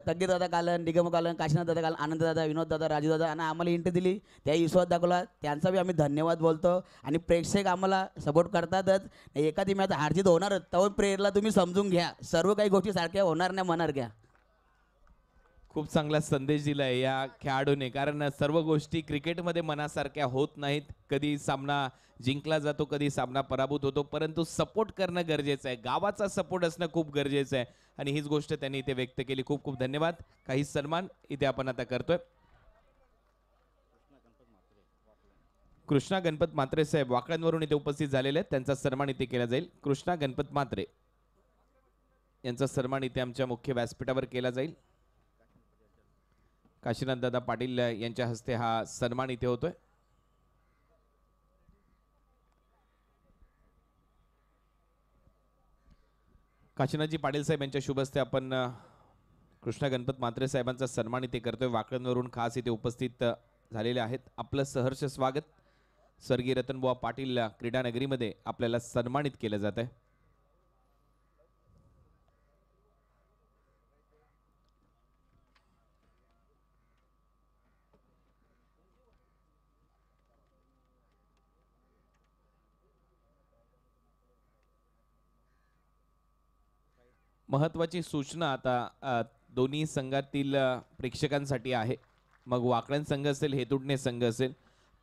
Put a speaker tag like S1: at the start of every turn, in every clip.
S1: तग्गे दादा कालन, निगम कालन, काशीनाथ दादा कालन, आनंद दादा, विनोद दादा, राजू दादा आणि आम्हाला इंट दिली, त्या विश्वास दाखवला, त्यांचा बी आम्ही धन्यवाद बोलतो. आणि प्रेक्षक आम्हाला सपोर्ट करतातच. एखादी मॅच हारजीत होणारच, तेव्हा प्रेरला तुम्ही समजून घ्या, सर्व काही गोष्टी सारख्या होणार नाही म्हणणार घ्या.
S2: खूप चांगला संदेश दिलाय या खेळाडूने, कारण सर्व गोष्टी क्रिकेटमध्ये मनासारख्या होत नाहीत. कधी सामना जिंकला जातो, कधी सामना पराभूत होतो, परंतु सपोर्ट करणं गरजेचं आहे, गावाचा सपोर्ट असणं खूप गरजेचं आहे. आणि हीच गोष्ट त्यांनी इथे व्यक्त केली. खूप खूप धन्यवाद. काही सन्मान इथे आपण आता करतोय. कृष्णा गणपत म्हात्रे साहेब वाकड्यांवरून इथे उपस्थित झालेले आहेत, त्यांचा सन्मान इथे केला जाईल. कृष्णा गणपत म्हात्रे यांचा सन्मान इथे आमच्या मुख्य व्यासपीठावर केला जाईल. काशीनाथ दादा पाटील यांच्या हस्ते हा सन्मान इथे होतोय. काशीनाथजी पाटील साहेब यांच्या शुभ हस्ते आपण कृष्णा गणपत म्हात्रे साहेबांचा सन्मान इथे करतोय. वाकड्यांवरून खास इथे उपस्थित झालेले आहेत. आपलं सहर्ष स्वागत. स्वर्गीय रतनबुवा पाटील क्रीडा नगरीमध्ये आपल्याला सन्मानित केलं जात आहे. महत्वाची सूचना आता दोन्ही संघातील प्रेक्षकांसाठी आहे. मग वाकड्यां संघ असेल, हेतुडणे संघ असेल,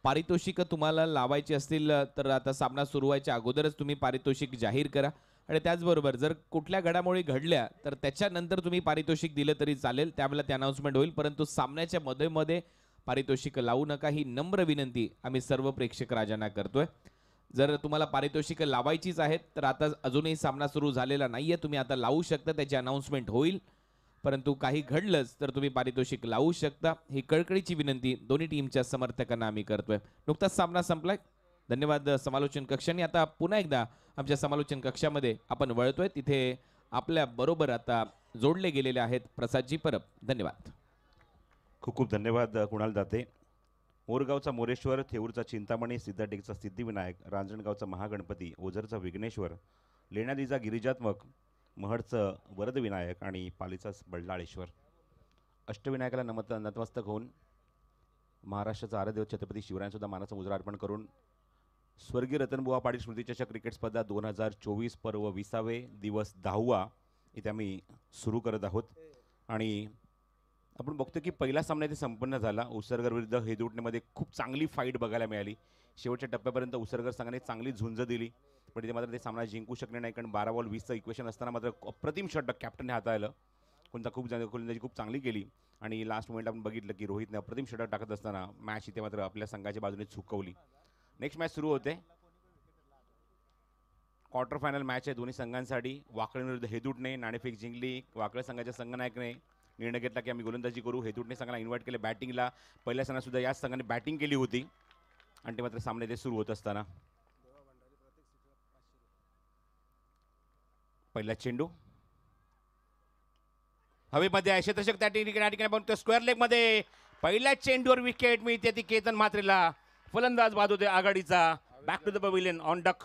S2: पारितोषिक तुम्हाला लावायची असतील तर आता सामना सुरू व्हायच्या अगोदरच तुम्ही पारितोषिक जाहीर करा. आणि त्याचबरोबर जर कुठल्या घडामोडी घडल्या तर त्याच्यानंतर तुम्ही पारितोषिक दिलं तरी चालेल, त्यावेळेला ते अनाउन्समेंट होईल. परंतु सामन्याच्या मध्ये पारितोषिक लावू नका, ही नम्र विनंती आम्ही सर्व प्रेक्षक राजांना करतोय. जर तुम्हाला पारितोषिक लावायचीच आहेत तर आता अजूनही सामना सुरू झालेला नाहीये, तुम्ही आता लावू शकता, त्याची अनाउन्समेंट होईल. परंतु काही घडलंच तर तुम्ही पारितोषिक लावू शकता, ही कळकळीची विनंती दोन्ही टीमच्या समर्थकांना आम्ही करतोय. नुकताच सामना संपलाय. धन्यवाद समालोचन कक्षाने. आता पुन्हा एकदा आमच्या समालोचन कक्षामध्ये आपण वळतोय, तिथे आपल्या बरोबर आता जोडले गेलेले आहेत प्रसादजी परब. धन्यवाद.
S3: खूप खूप धन्यवाद कुणाल दाते. मोरगावचा मोरेश्वर, थेऊरचा चिंतामणी, सिद्धटेकचा सिद्धिविनायक, रांजणगावचा महागणपती, ओझरचा विघ्नेश्वर, लेण्यादीचा गिरिजात्मक, महडचं वरदविनायक आणि पालीचा बल्लाळेश्वर. अष्टविनायकाला नतमस्तक होऊन महाराष्ट्राचा आराध्य छत्रपती शिवरायांसुद्धा मानाचा मुजरा अर्पण करून स्वर्गीय रतनबुवा पाटील स्मृतिचषक क्रिकेट स्पर्धा 2024 पर्व 20वे दिवस 10वा इथे आम्ही सुरू करत आहोत. आणि आपण बघतो की पहिला सामना इथे संपन्न झाला. उसरगर विरुद्ध हेदुटणेमध्ये खूप चांगली फाईट बघायला मिळाली. शेवटच्या टप्प्यापर्यंत उसरगर संघाने चांगली झुंज दिली, पण इथे मात्र ते सामना जिंकू शकले नाही, कारण 12 बॉल 20चं इक्वेशन असताना मात्र अप्रतिम षटक कॅप्टनने हाताळलं. गोलंदाजी खूप चांगली केली आणि लास्ट मोमेंट आपण बघितलं की रोहितने अप्रतिम षटक टाकत असताना मॅच इथे मात्र आपल्या संघाच्या बाजूने झुकवली. नेक्स्ट मॅच सुरू होते. क्वार्टर फायनल मॅच आहे दोन्ही संघांसाठी. वाकळे विरुद्ध हेदुटणे. नाणेफेक जिंकली. वाकळे संघाच्या संघनायकने निर्णय घेतला की आम्ही गोलंदाजी करू. हेदुटणे संघाला इन्व्हाइट केले बॅटिंगला. पहिल्या सामन्यात सुद्धा याच संघाने बॅटिंग केली होती आणि ते मात्र सामने ते सुरू होत असताना पहिला चेंडू हवेमध्ये आहे. क्षेत्ररक्षक त्या ठिकाणी बनतो स्क्वेअर लेग मध्ये. पहिल्या चेंडूवर विकेट मिळते ती केतन म्हात्रेला. फलंदाज बाद होते आघाडीचा. Back to the pavilion on duck.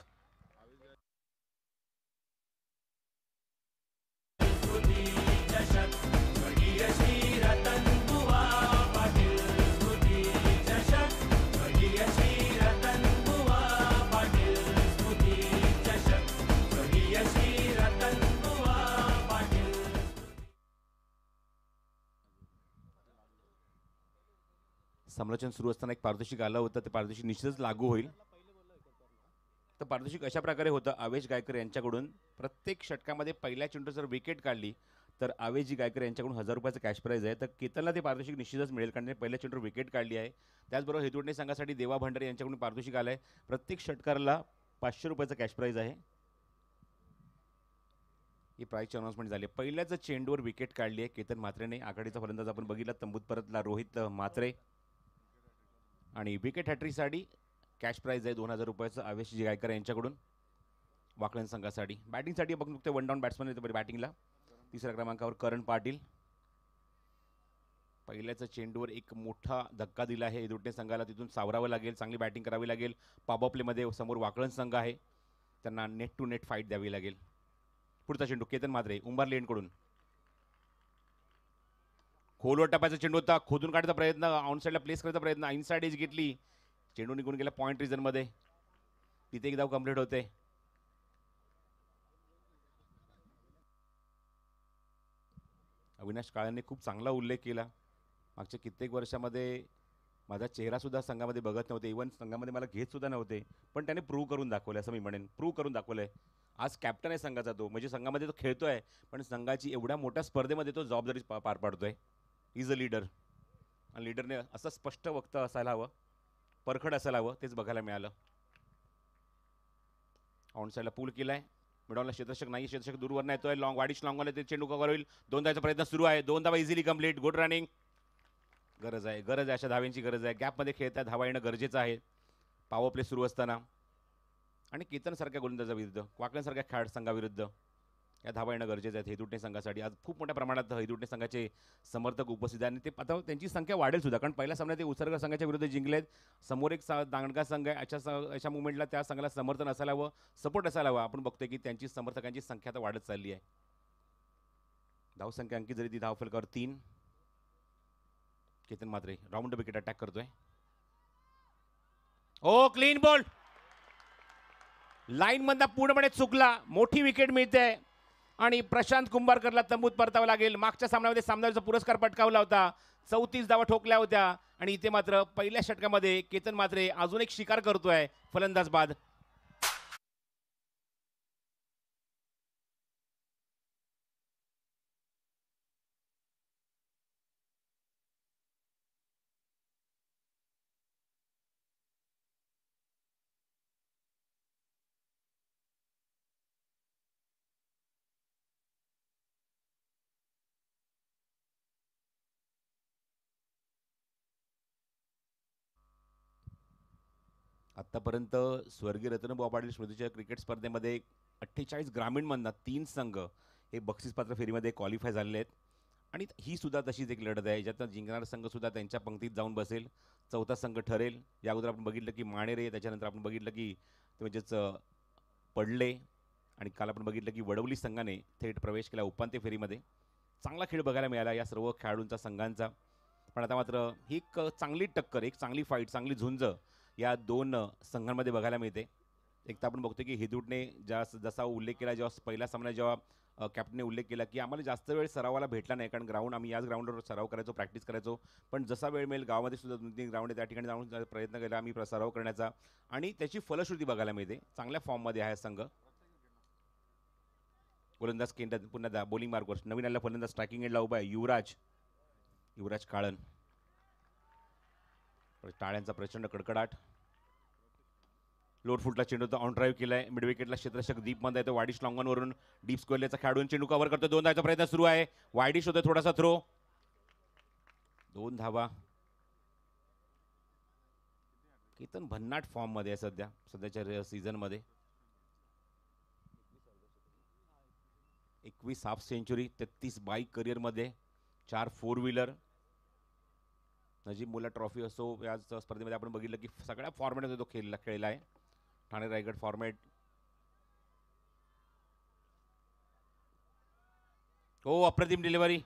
S3: समालोचन सुरू असताना एक पारितोषिक आलं होतं, ते पारितोषिक निश्चितच लागू होईल. तर पारितोषिक अशा प्रकारे होतं. आवेश गायकर यांच्याकडून प्रत्येक षटकामध्ये पहिल्या चेंडूवर जर विकेट काढली तर आवेशजी गायकर यांच्याकडून 1000 रुपयाचं कॅश प्राईज आहे. तर केतनला ते पारितोषिक निश्चितच मिळेल, कारण पहिल्या चेंडूवर विकेट काढली आहे. त्याचबरोबर हेदुटणे संघासाठी देवा भंडारे यांच्याकडून पारितोषिक आलं आहे. प्रत्येक षटकाराला 500 रुपयाचं कॅश प्राईज आहे. ही प्राईजची अनाउन्समेंट झाली. पहिल्याच चेंडूवर विकेट काढली आहे केतन म्हात्रेने. आघाडीचा फलंदाज आपण बघितला तंबूत परतला रोहित म्हात्रे. आणि विकेट हॅट्रिकसाठी कॅश प्राईज आहे 2000 रुपयाचं आवेशजी गायकर यांच्याकडून वाकळण संघासाठी. बॅटिंगसाठी बघ नुकते वन डाऊन बॅट्समन येतो बॅटिंगला. तिसऱ्या क्रमांकावर करण पाटील. पहिल्याच चेंडूवर एक मोठा धक्का दिला आहे हेदुटणे संघाला. तिथून सावरावं लागेल, चांगली बॅटिंग करावी लागेल. पॉवर प्लेमध्ये समोर वाकळण संघ आहे, त्यांना नेट टू नेट फाईट द्यावी लागेल. पुढचा चेंडू केतन म्हात्रे उंबारली एंडकडून. खोलवर टपायचा चेंडू होता, खोदून काढायचा प्रयत्न, ऑन साईडला प्लेस करायचा प्रयत्न, इनसाइड एज घेतली, चेंडू निघून गेला पॉइंट रिजन मध्ये. तिथे एक धाव कंप्लीट होते. अविनाश काळेंनी खूप चांगला उल्लेख केला. मागच्या कित्येक वर्षामध्ये माझा चेहरा सुद्धा संघामध्ये बघत नव्हते, इव्हन संघामध्ये मला घेत सुद्धा नव्हते, पण त्याने प्रूव्ह करून दाखवलं, असं मी म्हणेन, प्रूव्ह करून दाखवलंय. आज कॅप्टन आहे संघाचा तो, म्हणजे संघामध्ये तो खेळतोय, पण संघाची एवढ्या मोठ्या स्पर्धेमध्ये तो जबाबदारी पार पाडतोय. Is a leader. आणि लीडरने असं स्पष्ट वक्तव्य असायला हवं, परखड असायला हवं, तेच बघायला मिळालं. ऑन साईडला पूल केलाय, मिडॉनला क्षेत्ररक्षक नाही, क्षेत्ररक्षक दूरवर येतोय, लॉंग वाडीश लॉंगवाला ते चेंडू कव्हर होईल. 2 धावाचा प्रयत्न सुरू आहे, 2 धावा इझिली कंप्लीट. Good running. गरज आहे अशा धाव्यांची गरज आहे. गॅपमध्ये खेळता धावा येणं गरजेचं आहे पॉवर प्ले सुरू असताना. आणि केतन सारख्या गोलंदाजाविरुद्ध, वाकड्यांसारख्या खेळ संघाविरुद्ध या धावा येणं गरजेचं आहे हैदुटणे संघासाठी. आज खूप मोठ्या प्रमाणात हैदुटणे संघाचे समर्थक उपस्थित आहेत आणि ते आता त्यांची संख्या वाढेल सुद्धा, कारण पहिल्या सामन्यात ते उसरगर संघाच्या विरुद्ध जिंकलेत. समोर एक दांडगा संघ आहे, अशा मुवमेंटला त्या संघाला समर्थन असायला हवं, सपोर्ट असायला हवा. आपण बघतोय की त्यांची समर्थकांची संख्या आता वाढत चालली आहे. धावसंख्या अंकित जरी ती धावफलकावर 3. केतन मात्रे राऊंड विकेट अटॅक करतोय. ओ क्लीन बॉल, लाईन मधला पूर्णपणे चुकला. मोठी विकेट मिळते आणि प्रशांत कुंभारकरला तंबूत परतावं लागेल. मागच्या सामन्यामध्ये सामन्याचा पुरस्कार पटकावला होता, 34 धावा ठोकल्या होत्या आणि इथे मात्र पहिल्या षटकामध्ये केतन मात्रे अजून एक शिकार करतोय फलंदाज बाद. आतापर्यंत स्वर्गीय रतनभाऊ पाटील स्मृतीच्या क्रिकेट स्पर्धेमध्ये 48 ग्रामीणमधनं 3 संघ हे बक्षीसपात्र फेरीमध्ये क्वालिफाय झालेले आहेत आणि ही सुद्धा तशीच एक लढत आहे, ज्यातनं जिंकणारा संघ सुद्धा त्यांच्या पंक्तीत जाऊन बसेल, चौथा संघ ठरेल. या अगोदर आपण बघितलं की माणेरे, त्याच्यानंतर आपण बघितलं की ते म्हणजेच पडले आणि काल आपण बघितलं की वडवली संघाने थेट प्रवेश केला उपांत्य फेरीमध्ये. चांगला खेळ बघायला मिळाला या सर्व खेळाडूंचा संघांचा. पण आता मात्र ही एक चांगली टक्कर, एक चांगली फाईट, चांगली झुंज या 2 संघांमध्ये बघायला मिळते. एक तर आपण बघतो की हिदुटने जसा उल्लेख केला, जेव्हा पहिला सामना जेव्हा कॅप्टनने उल्लेख केला की आम्हाला जास्त वेळ सरावाला भेटला नाही, कारण ग्राउंड आम्ही याच ग्राउंडवर सराव करायचो, प्रॅक्टिस करायचो, पण जसा वेळ मिळेल गावामध्ये सुद्धा 2-3 ग्राउंड आहे, त्या ठिकाणी जाऊन प्रयत्न केला आम्ही सराव करण्याचा आणि त्याची फलश्रुती बघायला मिळते. चांगल्या फॉर्ममध्ये आहे संघ. गोलंदाज केंद्रात पुन्हा बॉलिंग मार्कवर नवीन आलेला फलंदाज स्ट्रायकिंग एंडला उभा आहे युवराज काळन. टाळ्यांचा प्रचंड कडकडाट. लोड फुटला चेंडू ऑन ड्राईव्ह केलाय, मिड विकेटला क्षेत्ररक्षक दीप मध्ये येतो, वाडिश लॉंगॉनवरून डीप स्क्वेअरचा खेळाडून चेंडू कव्हर करतो. 2 धावाचा प्रयत्न सुरू आहे, वायडिश होतोय थोडासा थ्रो. 2 धावा. केतन भन्नाट फॉर्म मध्ये आहे सध्याच्या सीझन मध्ये. 21 हाफ सेंचुरी, 33 बाईक करिअर मध्ये, 4 4 व्हीलर. नजीब मुला ट्रॉफी असो या स्पर्धेमध्ये आपण बघितलं की सगळ्या फॉर्मॅटमध्ये तो खेळला आहे. ठाणे रायगड फॉर्मॅट. हो, अप्रतिम डिलिव्हरी.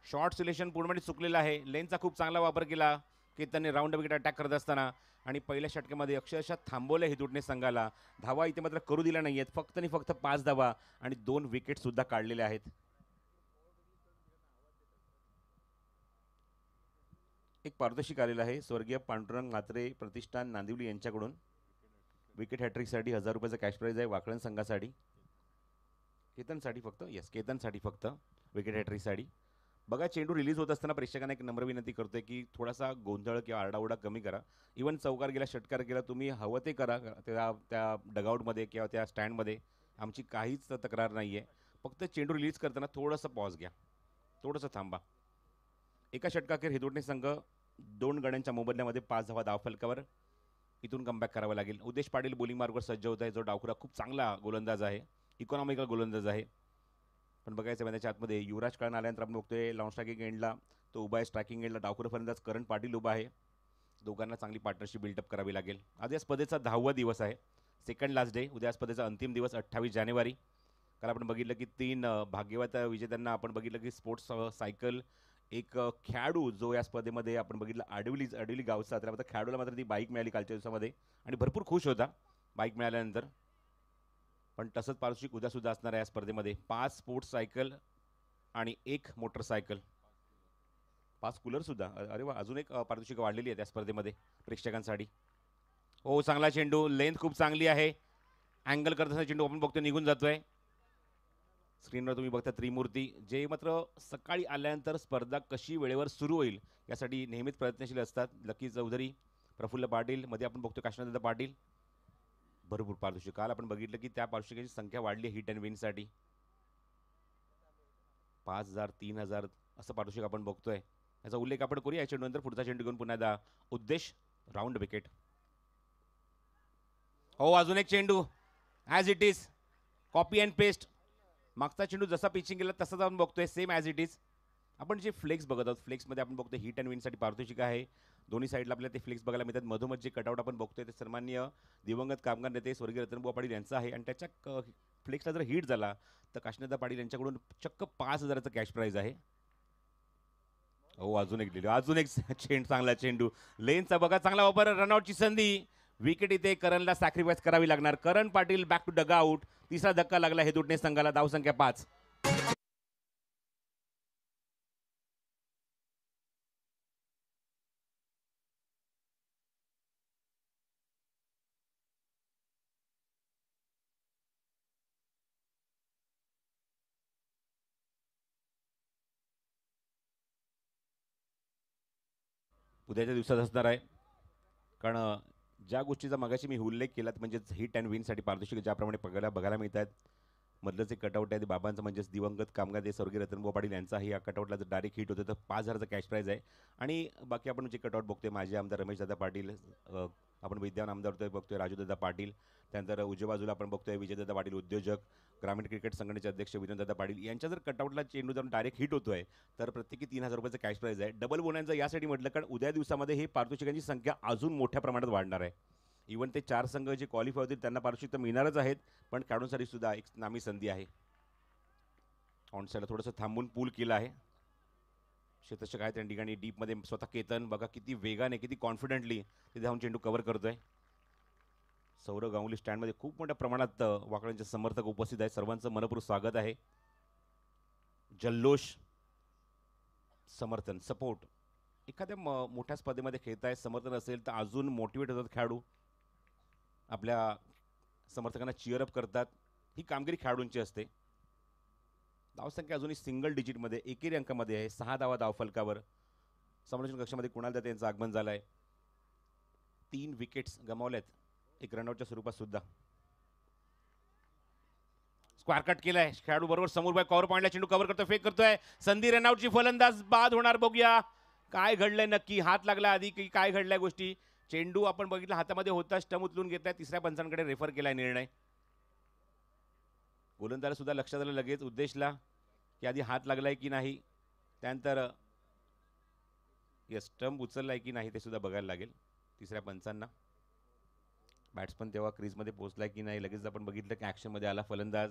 S3: शॉर्ट सिलेक्शन पूर्णपणे चुकलेलं आहे. लेनचा खूप चांगला वापर केला की त्यांनी राऊंड विकेट अटॅक करत असताना आणि पहिल्या षटकामध्ये अक्षरशः थांबवलं हे तुटणे संघाला. धावा इथे मात्र करू दिल्या नाही आहेत, फक्त आणि फक्त 5 धावा आणि 2 विकेट सुद्धा काढलेले आहेत. एक पारितोषिक आलेलं आहे स्वर्गीय पांडुरंग म्हात्रे प्रतिष्ठान नांदिवली यांच्याकडून. विकेट हॅट्रिकसाठी 1000 रुपयाचा कॅश प्राईज आहे वाकळण संघासाठी. केतनसाठी फक्त विकेट हॅट्रिकसाठी. बघा, चेंडू रिलीज होत असताना प्रेक्षकांना एक नम्र विनंती करतोय की थोडासा गोंधळ किंवा आरडाओरडा कमी करा. इवन चौकार गेला, षटकार गेला, तुम्ही हवं ते करा त्या डगआउटमध्ये किंवा त्या स्टँडमध्ये, आमची काहीच तक्रार नाही आहे. फक्त चेंडू रिलीज करताना थोडंसं पॉज घ्या, थोडंसं थांबा. एका षटकाखेर हिदुटणे संघ 2 गड्यांच्या मोबदल्यामध्ये 5 धावा धावफलकावर. इथून कमबॅक करावं लागेल. उदेश पाटील बॉलिंग मार्गवर सज्ज होत आहे, जो डावखुरा खूप चांगला गोलंदाज आहे, इकॉनॉमिकल गोलंदाज आहे. पण बघायचं त्याच्या आतमध्ये युवराज काळन आल्यानंतर आपण बघतोय लॉंग स्ट्रायकिंग एंडला तो उभा आहे, स्ट्रायकिंग एंडला डावखुरा फलंदाज करण पाटील उभा आहे. दोघांना चांगली पार्टनरशिप बिल्डअप करावी लागेल. आज या स्पर्धेचा 10वा दिवस आहे, सेकंड लास्ट डे. उद्या स्पर्धेचा अंतिम दिवस 28 जानेवारी. काल आपण बघितलं की 3 भाग्यवत विजेत्यांना आपण बघितलं की स्पोर्ट्स सायकल, एक खेळाडू जो या स्पर्धेमध्ये आपण बघितलं आडवली गावचा, तर आता खेळाडूला मात्र ती बाईक मिळाली कालच्या दिवसामध्ये आणि भरपूर खुश होता बाईक मिळाल्यानंतर. पण तसंच पारितोषिक उद्या सुद्धा असणार आहे या स्पर्धेमध्ये. 5 स्पोर्ट्स सायकल आणि 1 मोटरसायकल, 5 कूलर सुद्धा. अरे वा, अजून एक पारितोषिक वाढलेली आहे त्या स्पर्धेमध्ये प्रेक्षकांसाठी. हो, चांगला चेंडू, लेंथ खूप चांगली आहे. अँगल करत असताना चेंडू आपण बघतो निघून जातोय. स्क्रीनवर तुम्ही बघता त्रिमूर्ती, जे मात्र सकाळी आल्यानंतर स्पर्धा कशी वेळेवर सुरू होईल यासाठी नेहमीच प्रयत्नशील असतात. लकी चौधरी, प्रफुल्ल पाटील, मध्ये आपण बघतो काशीनाथ पाटील. भरपूर पारितोषिक. काल आपण बघितलं की त्या पारितोषिकाची संख्या वाढली हिट अँड विनसाठी. 5,000 3,000 असं पारितोषिक आपण बघतोय. याचा उल्लेख आपण करूया या चेंडूनंतर. पुढचा चेंडू घेऊन पुन्हा एकदा उद्देश, राऊंड विकेट. हो, अजून एक चेंडू as it is, copy and paste. मागचा चेंडू जसा पिचिंग केला तसा जाऊन बघतोय, सेम ॲज इट इज. आपण जे फ्लेक्स बघत आहोत, फ्लेक्समध्ये आपण बघतोय हिट अँड विनसाठी पारितोषिक आहे. दोन्ही साईडला आपल्याला ते फ्लेक्स बघायला मिळतात. मधोमध जे कटआउट आपण बघतोय ते सन्माननीय दिवंगत कामगार नेते स्वर्गीय रतनबुवा पाटील यांचा आहे. आणि त्याच्या फ्लेक्सला जर हिट झाला तर काशीनाथ पाटील यांच्याकडून चक्क 5,000चं कॅश प्राईज आहे. हो, अजून एक चांगला चेंडू, लेनचा बघा चांगला वापर, रनआउटची संधी. विकेट इथे करणला सॅक्रिफाईस करावी लागणार. Karan Patil back to dugout. तिसरा धक्का लागला हेतुटणे संघाला. धावसंख्या 5. उद्याच्या दिवसात असणार आहे. कारण ज्या गोष्टीचा मगाशी मी उल्लेख केला म्हणजेच हिट अँड विनसाठी पारितोषिक ज्याप्रमाणे बघायला मिळतात. मधलं जे कटआउट आहे ते बाबांचं म्हणजेच दिवंगत कामगार ते स्वर्गीय रतनबुवा पाटील यांचा आहे. या कटआउटला जर डायरेक्ट हिट होतं तर 5,000चं कॅश प्राईज आहे. आणि बाकी आपण जे कटआउट बघतोय, माजी आमदार रमेशदादा पाटील, आपण विद्यमान आमदार बघतोय राजूदादा पाटील, त्यानंतर उजव्या बाजूला आपण बघतोय विजयदादा पाटील उद्योजक, ग्रामीण क्रिकेट संघटनेचे अध्यक्ष विनोददादा पाटील यांच्या जर कटआउटला चेंडू जर डायरेक्ट हिट होतोय तर प्रत्येकी 3,000 रुपयाचं कॅश प्राईज आहे. डबल बोनांचं यासाठी म्हटलं कारण उद्या दिवसामध्ये हे पारितोषिकांची संख्या अजून मोठ्या प्रमाणात वाढणार आहे. इव्हन ते 4 संघ जे क्वालिफाय होतील त्यांना पारितोषिक तर मिळणारच आहेत, पण खेळाडूंसाठी सुद्धा एक नामी संधी आहे. ऑन साईडला थोडंसं थांबून पूल केलं आहे. क्षेत्ररक्षक आहे त्या ठिकाणी डीपमध्ये स्वतः केतन बघा किती वेगाने किती कॉन्फिडेंटली तिथे जाऊन चेंडू कव्हर करतोय. सौरव गांगुली स्टँडमध्ये खूप मोठ्या प्रमाणात वाकड्यांचे समर्थक उपस्थित आहेत. सर्वांचं मनपूर्वक स्वागत आहे. जल्लोष, समर्थन, सपोर्ट. एखाद्या मोठ्या स्पर्धेमध्ये खेळताय, समर्थन असेल तर अजून मोटिवेट होतात खेळाडू, आपल्या समर्थकांना चिअरअप करतात. ही कामगिरी खेळाडूंची असते. धावसंख्या अजूनही सिंगल डिजिटमध्ये एकेरी अंकामध्ये आहे. 6 धावा धावफलकावर. समालोचन कक्षामध्ये कुणाल दत्ते यांचं आगमन झालं आहे. 3 विकेट्स गमावल्यात, एक रनआउटच्या स्वरूपात सुद्धा. स्क्वायर कट केलाय खेळाडू बरोबर समोर बाय कव्हर पॉईंटला चेंडू कव्हर करतोय, फेक करतोय. संधी रनआउटची, फलंदाज बाद होणार. बघूया काय घडलंय नक्की. हात लागला आधी की काय घडलंय गोष्टी. चेंडू आपण बघितला हातामध्ये होता, स्टंप उचलून घेतलाय. तिसऱ्या पंचांकडे रेफर केलाय निर्णय. गोलंदाज सुद्धा लक्षात आलं लगेच उद्देशला की आधी हात लागलाय की नाही, त्यानंतर स्टंप उचललाय की नाही ते सुद्धा बघायला लागेल तिसऱ्या पंचांना. बॅट्समन तेव्हा क्रीजमध्ये पोहोचलाय की नाही लगेच आपण बघितलं की ॲक्शनमध्ये आला फलंदाज.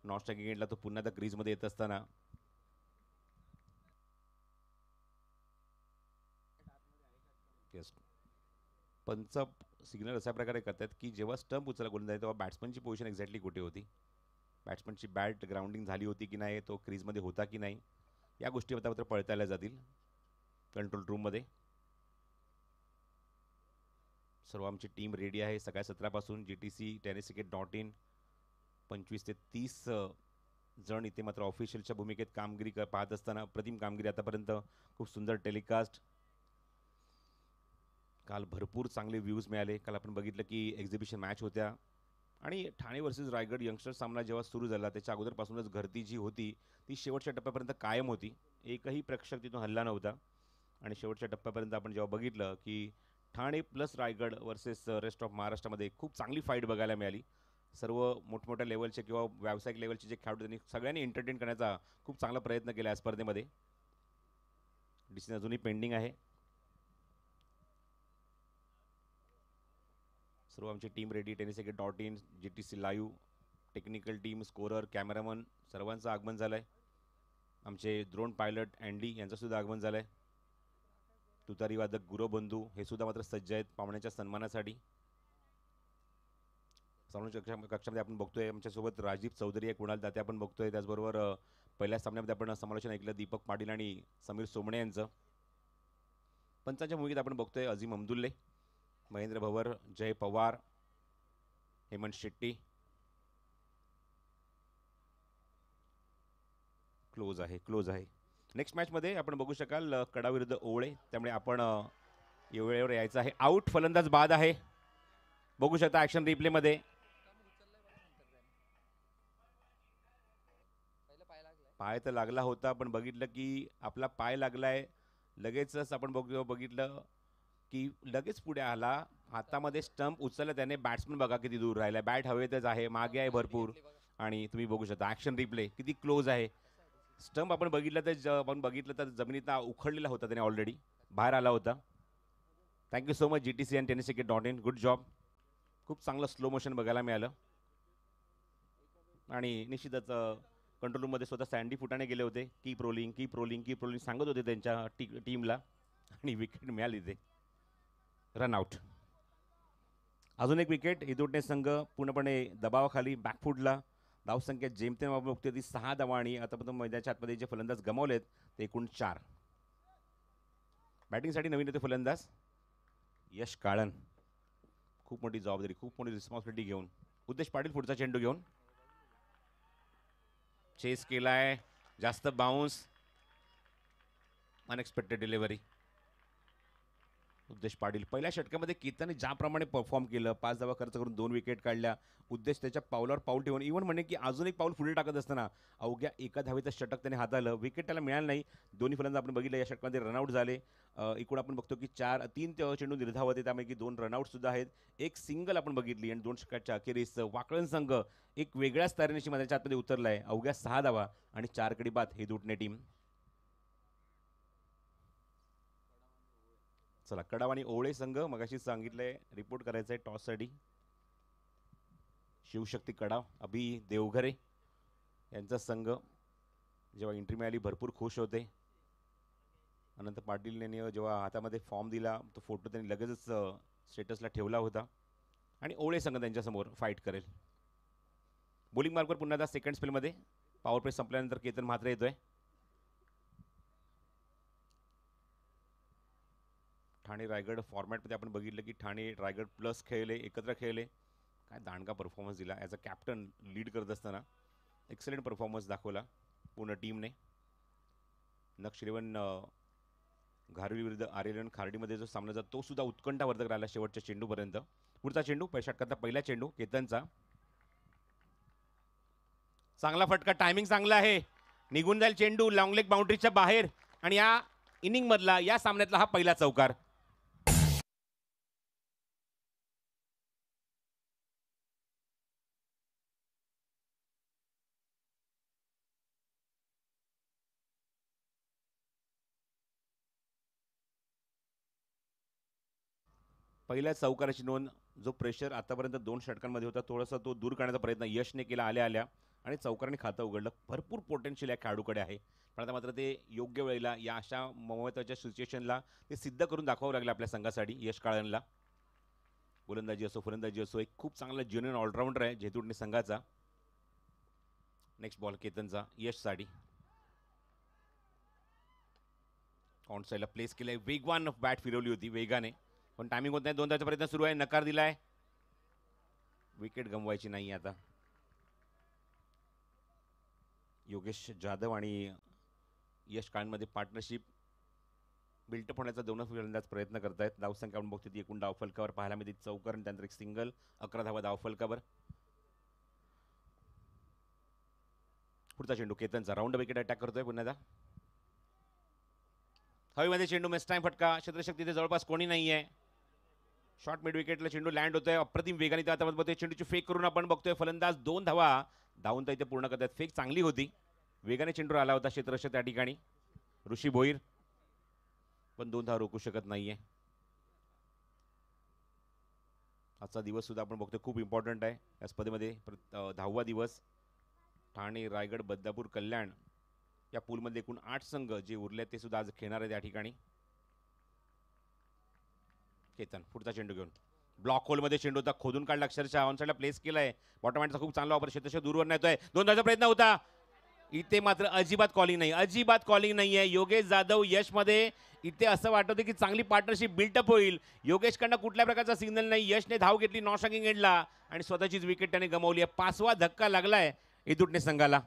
S3: नॉन स्ट्रायकिंग एंडला तो पुन्हा त्या क्रीजमध्ये येत असताना पंच सिग्नल अशा प्रकारे करतात की जेव्हा स्टंप उचलला गोलंदाज तेव्हा बॅट्समनची पोझिशन एक्झॅक्टली कुठे होती, बॅट्समनची बॅट ग्राउंडिंग झाली होती की नाही, तो क्रीजमध्ये होता की नाही, या गोष्टी मात्र पळतायला जातील कंट्रोल रूममध्ये. सर्व आमची टीम रेडी आहे. सकाळी 17 पासून GTC-tennisticket.in 25 ते 30 जण इथे मात्र ऑफिशियलच्या भूमिकेत कामगिरी पाहत असताना प्रतिम कामगिरी आतापर्यंत. खूप सुंदर टेलिकास्ट. काल भरपूर चांगले व्ह्यूज मिळाले. काल आपण बघितलं की एक्झिबिशन मॅच होत्या आणि ठाणे वर्सेस रायगड यंगस्टर सामना जेव्हा सुरू झाला त्याच्या अगोदरपासूनच गर्दी जी होती ती शेवटच्या टप्प्यापर्यंत कायम होती. एकही प्रेक्षक तिथून हल्ला नव्हता. आणि शेवटच्या टप्प्यापर्यंत आपण जेव्हा बघितलं की Thane plus Raigad versus rest of महाराष्ट्रामध्ये खूप चांगली फाईट बघायला मिळाली. सर्व मोठमोठ्या लेवलचे किंवा व्यावसायिक लेवलचे जे खेळाडू त्यांनी सगळ्यांनी एंटरटेन करण्याचा खूप चांगला प्रयत्न केला या स्पर्धेमध्ये. डिसिजन अजूनही पेंडिंग आहे. सर्व आमची team ready. tennisticket.in, GTC live, technical team, scorer, cameraman सर्वांचं आगमन झालं आहे. आमचे ड्रोन पायलट अँडी यांचं सुद्धा आगमन झालंय. तुतारी वादक गुरुबंधू हे सुद्धा मात्र सज्ज आहेत पाहुण्याच्या सन्मानासाठी. कक्षामध्ये आपण बघतोय आमच्यासोबत राजीव चौधरी आहे, कुणाल दाते आपण बघतोय. त्याचबरोबर पहिल्या सामन्यामध्ये आपण समालोचन ऐकलं दीपक पाटील आणि समीर सोमणे यांचं. पंचांच्या भूमिकेत आपण बघतोय अझीम अमदुल्ले, महेंद्र भवर, जय पवार, हेमंत शेट्टी. क्लोज आहे. नेक्स्ट मॅचमध्ये आपण बघू शकाल कडा विरुद्ध ओवळे, त्यामुळे आपण वेळेवर यायचं आहे. आउट, फलंदाज बाद आहे. बघू शकता ॲक्शन रिप्लेमध्ये पाय तर लागला होता, पण बघितलं की आपला पाय लागलाय. लगेचच आपण बघितलं की लगेच पुढे आला, हातामध्ये स्टंप उचलला त्याने. बॅट्समन बघा किती दूर राहिला, बॅट हवेतच आहे, मागे आहे भरपूर. आणि तुम्ही बघू शकता ॲक्शन रिप्ले किती क्लोज आहे. स्टंप आपण बघितलं तर जमिनीत उखडलेला होता, त्याने ऑलरेडी बाहेर आला होता. थँक्यू सो मच GTC आणि tenniscricket.in, गुड जॉब. खूप चांगलं स्लो मोशन बघायला मिळालं. आणि निश्चितच कंट्रोल रूममध्ये स्वतः सँडी फुटाणे गेले होते. कीप रोलिंग सांगत होते त्यांच्या टीमला, आणि विकेट मिळाली ते. रनआउट. अजून एक विकेट. हितुटणे संघ पूर्णपणे दबावाखाली बॅकफुटला. धावसंख्या जेमतेम आपण बघतोय ती 6 धावा, आणि आतापर्यंत मैदानाच्या आतमध्ये जे फलंदाज गमावलेत ते एकूण 4. बॅटिंगसाठी नवीन होते फलंदाज यश काळन. खूप मोठी जबाबदारी, खूप मोठी रिस्पॉन्सिबिलिटी घेऊन. उद्देश पाटील पुढचा चेंडू घेऊन चेस केलाय, जास्त बाउन्स, अनएक्सपेक्टेड डिलिव्हरी. उद्देश पाटील पहिल्या षटकामध्ये केतनने ज्याप्रमाणे परफॉर्म केलं, 5 धावा खर्च करून 2 विकेट काढल्या. उद्देश त्याच्या पावलावर पाऊल ठेवून, इव्हन म्हणे की अजून एक पाऊल पुढे टाकत असताना अवघ्या 1 धावेचं षटक त्याने हाताळलं. विकेट त्याला मिळालं नाही. दोन्ही फलंदाज आपण बघितलं या षटकामध्ये रनआउट झाले. एकूण आपण बघतो की 3 चेंडू निर्धाव होते, त्यापैकी 2 रनआउट सुद्धा आहेत. एक सिंगल आपण बघितली, आणि 2 षटकाच्या अखेरीस वाकळण संघ एक वेगळ्याच तऱ्हेने मैदानाच्या आतमध्ये उतरलाय. अवघ्या 6 धावा आणि 4 गडी बाद हे दुटणे टीम. चला, कडाव आणि ओवळे संघ मगाशी सांगितलंय रिपोर्ट करायचंय टॉससाठी. शिवशक्ती कडाव, अभि देवघरे यांचा संघ जेव्हा एंट्री मिळाली भरपूर खुश होते. अनंत पाटील यांनी जेव्हा हातामध्ये फॉर्म दिला तो फोटो त्यांनी लगेचच स्टेटसला ठेवला होता. आणि ओवळे संघ त्यांच्यासमोर फाईट करेल. बॉलिंग मार्कवर पुन्हा एकदा सेकंड स्पेलमध्ये. पॉवर प्ले संपल्यानंतर केतन म्हात्रे येतोय. ठाणे रायगड फॉर्मॅटमध्ये आपण बघितलं की ठाणे रायगड प्लस खेळले, एकत्र खेळले. काय दांडगा परफॉर्मन्स दिला ॲज अ कॅप्टन लीड करत असताना. एक्सलेंट परफॉर्मन्स दाखवला पूर्ण टीमने. नक्षरेवन घारवी विरुद्ध आर्यलन खार्डीमध्ये जो सामना जातो तो सुद्धा उत्कंठावर्धक राहिला शेवटच्या चेंडूपर्यंत. पुढचा चेंडू षटकातला पहिला चेंडू केतनचा. चांगला फटका, टायमिंग चांगला आहे. निघून जाईल चेंडू लॉंग लेग बाउंड्रीच्या बाहेर, आणि या इनिंग मधला या सामन्यातला हा पहिला चौकार. पहिल्या चौकाराची नोंद. जो प्रेशर आतापर्यंत 2 षटकांमध्ये होता थोडासा तो दूर करण्याचा प्रयत्न यशने केला आल्या, आणि चौकाराने खातं उघडलं. भरपूर पोटेन्शियल या खेळाडूकडे आहे, पण आता मात्र ते योग्य वेळेला या अशा महत्त्वाच्या सिच्युएशनला ते सिद्ध करून दाखवावं लागलं आपल्या संघासाठी. यश काळनला गोलंदाजी असो फलंदाजी असो, एक खूप चांगला ज्युनियर ऑलराऊंडर आहे जेतुटणे संघाचा. नेक्स्ट बॉल केतनचा यशसाठी. ऑन साईडला प्लेस केलाय, वेगवान बॅट फिरवली होती वेगाने, पण टायमिंग होत नाही. 2 धावाचा प्रयत्न सुरू आहे, नकार दिलाय. विकेट गमवायची नाही आता. योगेश जाधव आणि यश काळनमध्ये पार्टनरशिप बिल्टअप होण्याचा 2 फलंदाज प्रयत्न करतायत. धावसंख्या आपण बघतो ती एकूण धावफलकावर पाहायला मिळते. चौकार आणि त्यानंतर एक सिंगल, 11 धावा धावफलकावर. पुढचा चेंडू केतनचा. राऊंड विकेट अटॅक करतोय पुन्हा एकदा. हवेमध्ये चेंडू, मिस टाइम फटका. क्षेत्रशक्तीचे जवळपास कोणी नाहीये. शॉर्ट मिड विकेटला चेंडू लँड होतोय अप्रतिम वेगाने. आता बघतोय चेंडूची फेक करून आपण बघतोय फलंदाज 2 धावा धावून तर इथे पूर्ण करतात. फेक चांगली होती, वेगाने चेंडू आला होता क्षेत्ररक्षक त्या ठिकाणी ऋषी भोईर, पण 2 धावा रोखू शकत नाहीये. आजचा दिवस सुद्धा आपण बघतोय खूप इम्पॉर्टंट आहे या स्पर्धेमध्ये. 10वा दिवस. ठाणे रायगड बदलापूर कल्याण या पूलमध्ये एकूण 8 संघ जे उरले ते सुद्धा आज खेळणार आहेत या ठिकाणी. केतन पुढचा चेंडू घेऊन ब्लॉक होलमध्ये चेंडू होता, खोदून काढला, अक्षरशः ऑन साईडला प्लेस केलाय. बॉटम हँडचा खूप चांगला वापर, क्षेत्रशः दूरवर नेतोय, 2 धावांचा प्रयत्न होता. इथे मात्र अजिबात कॉलिंग नाही, अजिबात कॉलिंग नाही आहे. योगेश जाधव यशमध्ये इथे असं वाटत होतं की चांगली पार्टनरशिप बिल्टअप होईल. योगेशकडनं कुठल्या प्रकारचा सिग्नल नाही. यशने धाव घेतली नॉन स्ट्रायकिंग एंडला आणि स्वतःचीच विकेट त्याने गमावली आहे. 5वा धक्का लागलाय इदुटणे संघाला.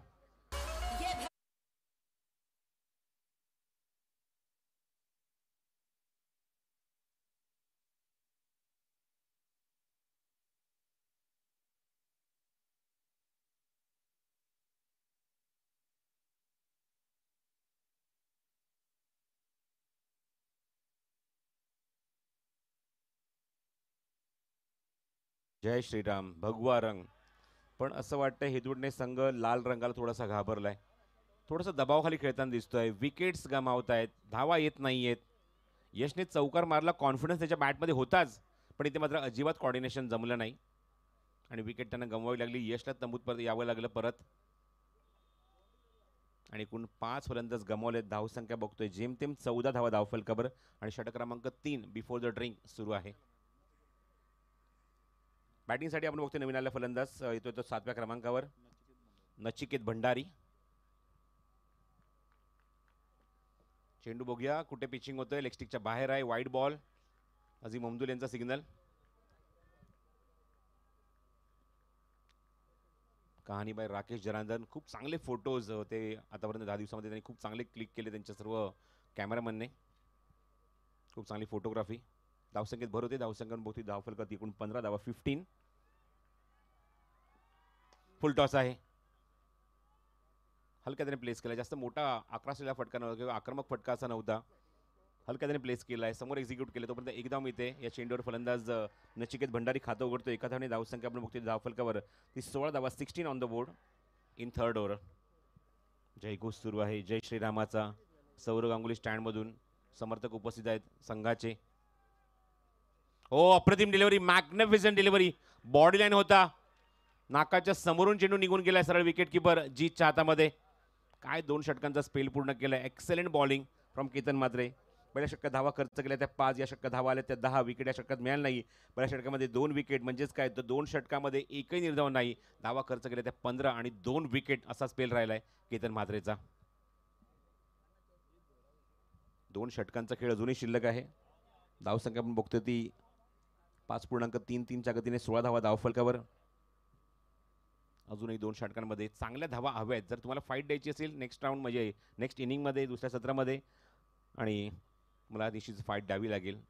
S3: जय श्रीराम, भगवा रंग. पण असं वाटतं हेदुटणे संघ लाल रंगाला थोडासा घाबरलाय, थोडासा दबावाखाली खेळताना दिसतोय. विकेट्स गमावत आहेत, धावा येत नाहीयेत. यशने चौकार मारला, कॉन्फिडन्स त्याच्या बॅटमध्ये होताच, पण इथे मात्र अजिबात कॉर्डिनेशन जमलं नाही आणि विकेट त्यांना गमवावी लागली. यशला तंबूत परत यावं लागलं परत आणि एकूण 5 फलंदाज गमावलेत. धावसंख्या बघतोय जेमतेम 14 धावा धावफलकावर आणि षटक क्रमांक 3 बिफोर द ड्रिंक सुरू आहे. बॅटिंगसाठी आपण बघतोय नवीन आलेला फलंदाज येतोय तो 7व्या क्रमांकावर नचिकेत भंडारी. चेंडू बघूया कुठे पिचिंग होतोय, लेगस्टिकच्या बाहेर आहे, वाईड बॉल. अझीम अमदुल यांचा सिग्नल. कहाणीबाई राकेश जनार्दन, खूप चांगले फोटोज होते आतापर्यंत 10 दिवसामध्ये त्यांनी खूप चांगले क्लिक केले त्यांच्या सर्व कॅमेरामॅनने. खूप चांगली फोटोग्राफी. धावसंख्येत भर होते, धावसंख्या बहुती धावफलकात एकूण 15 धावा 15. फुल टॉस आहे, हलक्या त्याने प्लेस केला, जास्त मोठा आक्रमक फटका नव्हता किंवा आक्रमक फटका असा नव्हता, हलक्या त्याने प्लेस केला आहे, समोर एक्झिक्यूट केले. तोपर्यंत एकदा मिळते या चेंडूवर फलंदाज नचिकेत भंडारी खातं उघडतो. एका धावने धावसंख्या आपण बघतोय धावफलकावर ती 16 धावा 16 on the board in third over. जयघोष सुरू आहे जय श्रीरामाचा. सौरव गांगुली स्टँडमधून समर्थक उपस्थित आहेत संघाचे. हो, अप्रतिम delivery, magnificent delivery, body line होता, नाकाच्या समोरून चेंडू निघून गेलाय सरळ विकेट किपर जीतच्या हातामध्ये. काय 2 षटकांचा स्पेल पूर्ण केलाय. एक्सलेंट बॉलिंग फ्रॉम केतन मात्रे. पहिल्या षटकात धावा खर्च केल्या त्या 5, या षटकात धावा आल्या त्या 10. विकेट या षटकात मिळाली नाही. पहिल्या षटकामध्ये 2 विकेट, म्हणजेच काय तर 2 षटकामध्ये एकही निर्धाव नाही. धावा खर्च केल्या त्या 15 आणि 2 विकेट असा स्पेल राहिलाय केतन म्हात्रेचा. 2 षटकांचा खेळ अजूनही शिल्लक आहे. धावसंख्या आपण बघतोय ती 5.33च्या गतीने 16 धावा धावफलकावर. अजूनही 2 षटकांमध्ये चांगल्या धावा हव्या आहेत जर तुम्हाला फाईट द्यायची असेल नेक्स्ट राऊंड, म्हणजे नेक्स्ट इनिंगमध्ये, दुसऱ्या सत्रामध्ये, आणि मला निश्चित फाईट द्यावी लागेल.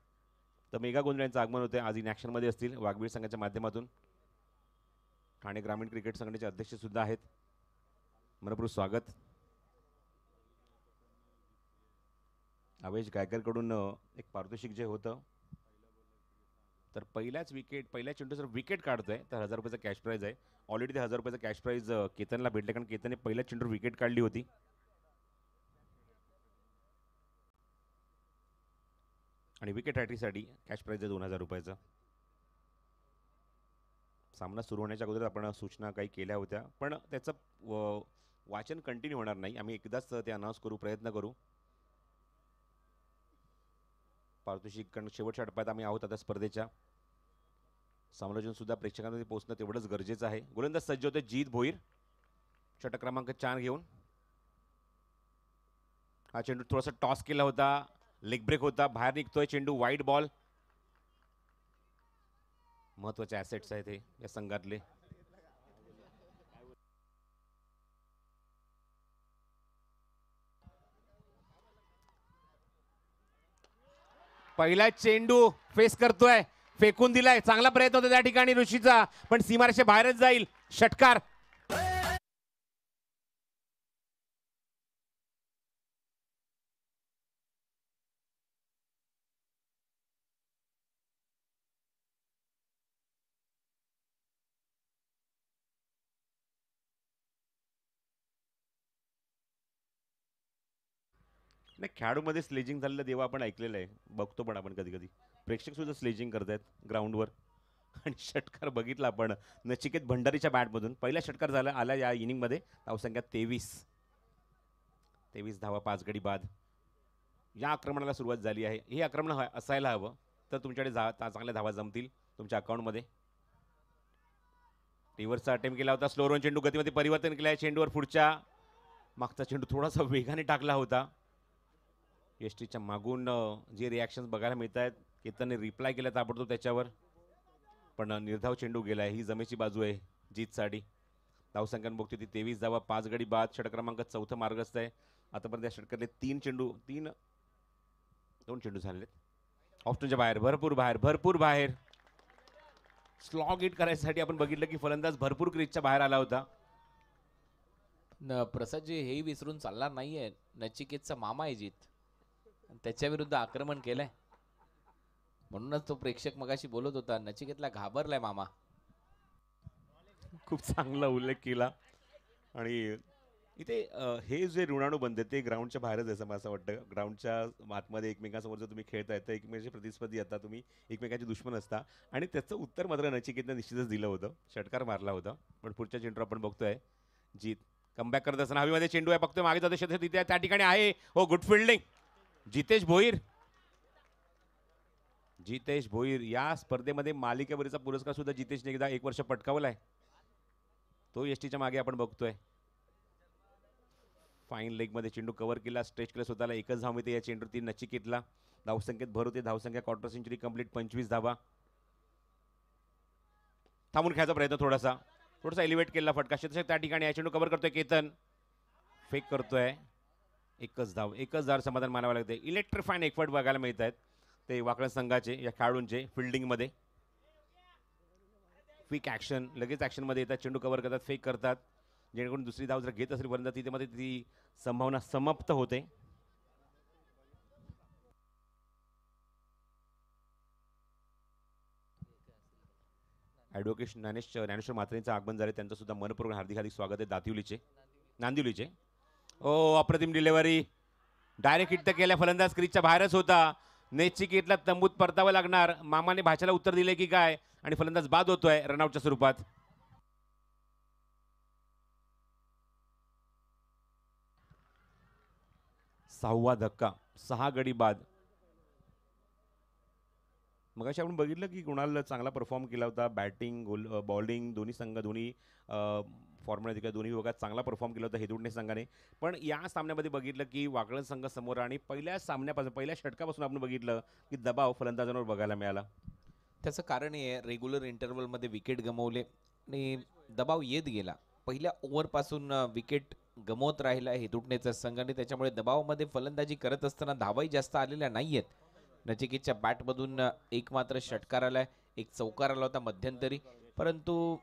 S3: तर मेगा गोंधळ्यांचं आगमन होतं आज इन ॲक्शनमध्ये असतील वाघबीर संघाच्या माध्यमातून. ठाणे ग्रामीण क्रिकेट संघटनेचे अध्यक्ष सुद्धा आहेत. मनपूर्वक स्वागत. अवेश गायकरकडून एक पारितोषिक जे होतं, तर पहिल्या चेंडू जर विकेट काढतोय तर 1000 रुपयाचा कॅश प्राईज आहे. ऑलरेडी ते 1000 रुपयाचा कॅश प्राईज केतनला भेटले, कारण केतनने पहिल्या चेंडूवर विकेट काढली होती. आणि विकेट हॅट्रिकसाठी कॅश प्राईज आहे 2000 रुपयाचा. सामना सुरू होण्याच्या अगोदर आपण सूचना काही केल्या होत्या, पण त्याचं वाचन कंटिन्यू होणार नाही. आम्ही एकदाच ते अनाऊन्स करू, प्रयत्न करू. पारितोषिक शेवटच्या टप्प्यात आम्ही आहोत आता स्पर्धेच्या. समालोचन सुद्धा प्रेक्षकांमध्ये पोहोचणं तेवढंच गरजेचं आहे. गोलंदाज सज्ज होते जीत भोईर षटक क्रमांक 4 घेऊन. हा चेंडू थोडासा टॉस केला होता, लेग ब्रेक होता, बाहेर निघतोय चेंडू, वाईड बॉल. महत्वाचे ॲसेट्स आहेत हे या संघातले. पहिला चेंडू फेस करतोय, फेकून दिलाय, चांगला प्रयत्न होता त्या ठिकाणी ऋषीचा, पण सीमारेषे बाहेरच जाईल. षटकार. नाही, खेळाडूमध्ये स्लेजिंग झालेलं देवा आपण ऐकलेलं आहे, बघतो पण आपण कधी कधी. प्रेक्षक सुद्धा स्लेजिंग करतायत ग्राउंडवर. आणि षटकार बघितला आपण नचिकेत भंडारीच्या बॅटमधून. पहिला षटकार झाला आला या इनिंगमध्ये, धावसंख्या 23. 23 धावा 5 गडी बाद. या आक्रमणाला सुरुवात झाली आहे. हे आक्रमण असायला हवं तर तुमच्याकडे चांगल्या धावा जमतील तुमच्या अकाउंटमध्ये. रिव्हर्सचा अटेम्प्ट केला होता. स्लो रन चेंडू गतीमध्ये परिवर्तन केलं आहे. चेंडूवर पुढच्या मागचा चेंडू थोडासा वेगाने टाकला होता. एसटीच्या मागून जे रिॲक्शन्स बघायला मिळत आहेत केतनने रिप्लाय केला ताबडतोब त्याच्यावर, पण निर्धाव चेंडू गेलाय. ही जमेची बाजू आहे जीतसाठी. धावसंख्यान बघतो ती 23 धावा 5 गडी बाद. षटक क्रमांक 4 मार्गस्थ आहे. आतापर्यंत या षटकातले 2 चेंडू झालेत ऑप्शनच्या बाहेर. भरपूर बाहेर. स्लॉग हिट करायसाठी आपण बघितलं की फलंदाज भरपूर क्रीजच्या बाहेर आला होता.
S2: प्रसादजी हेही विसरून चालणार नाहीये, नचिकेतचा मामा आहे जीत, आणि त्याच्या विरुद्ध आक्रमण केलंय. म्हणूनच तो प्रेक्षक मगाशी बोलत होता नचिकेतला घाबरलाय मामा.
S3: खूप चांगला उल्लेख केला. आणि इथे हे जे ऋणाणू बंद ते ग्राउंडच्या बाहेरच आहे मला असं वाटतं. ग्राउंडच्या आतमध्ये एकमेकांसमोर जर तुम्ही खेळताय तर एकमेकांचे प्रतिस्पर्धी आता तुम्ही एकमेकांचे दुश्मन असता. आणि त्याचं उत्तर मात्र नचिकेतनं निश्चितच दिलं होतं. षटकार मारला होता. पण पुढच्या चेंडू आपण बघतोय जीत कमबॅक करत असताना हवेमध्ये चेंडू आहे. बघतोय मागे जातो क्षेत्र तिथे त्या ठिकाणी आहे. हो, गुड फिल्डिंग जितेश भोईर या स्पर्धेमध्ये मालिकेवरीचा पुरस्कार सुद्धा जितेशने एकदा 1 वर्ष पटकावलाय. तो एसटीच्या मागे आपण बघतोय. फाईन लेगमध्ये चेंडू कव्हर केला, स्ट्रेच केला स्वतःला. 1च धाव मिळते या चेंडूवरती नचिकेतला. धावसंख्येत भर होते. धावसंख्या क्वार्टर सेंचुरी कंप्लीट 25 धावा. थांबून खेळायचा प्रयत्न थोडासा एलिव्हेट केला फटका. क्षेत्ररक्षक त्या ठिकाणी चेंडू कव्हर करतोय केतन. फेक करतोय. 1च धाव समाधान मानावं लागते. इलेक्ट्रिफाईन एफर्ट बघायला मिळत आहेत ते वाकड संघाचे या खेळाडूंचे फिल्डिंगमध्ये. क्विक ॲक्शन, लगेच ॲक्शनमध्ये येतात. चेंडू कव्हर करतात, फेक करतात, जेणेकरून दुसरी धाव जर घेत असेल पर्यंत तिथे ती संभावना समाप्त होते. ॲडव्होकेट ज्ञानेश्वर म्हात्रेंचं आगमन झाले. त्यांचं सुद्धा मनपूर्वक हार्दिक स्वागत आहे नांदिवलीचे. ओ, अप्रतिम डिलेव्हरी. डायरेक्ट हिट तर केल्या. फलंदाज क्रीजच्या बाहेरच होता. नचिकेतला तंबूत परतावं लागणार. मामाने भाषेला उत्तर दिले की काय, आणि फलंदाज बाद होतोय रनआउटच्या स्वरूपात. सहावा धक्का, 6 गडी बाद. मगाशी आपण बघितलं की कुणाल चांगला परफॉर्म केला होता. बॅटिंग, बॉलिंग दोन्ही फॉर्मॅट दोन्ही विभागात चांगला परफॉर्म केला होता हेदुडणे संघाने. पण या सामन्यामध्ये बघितलं की वाकळण संघ समोर, आणि पहिल्या षटकापासून आपण बघितलं की दबाव फलंदाजांवर बघायला मिळाला.
S2: त्याचं कारण हे रेग्युलर इंटरव्हलमध्ये विकेट गमावले आणि दबाव येत गेला. पहिल्या ओव्हरपासून विकेट गमवत राहिला हेदुडणेचा संघ, आणि त्याच्यामुळे दबावामध्ये फलंदाजी करत असताना धावाही जास्त आलेल्या नाहीयेत. नचिकेतच्या बॅटमधून एक मात्र षटकार आलाय, एक चौकार आला होता मध्यंतरी, परंतु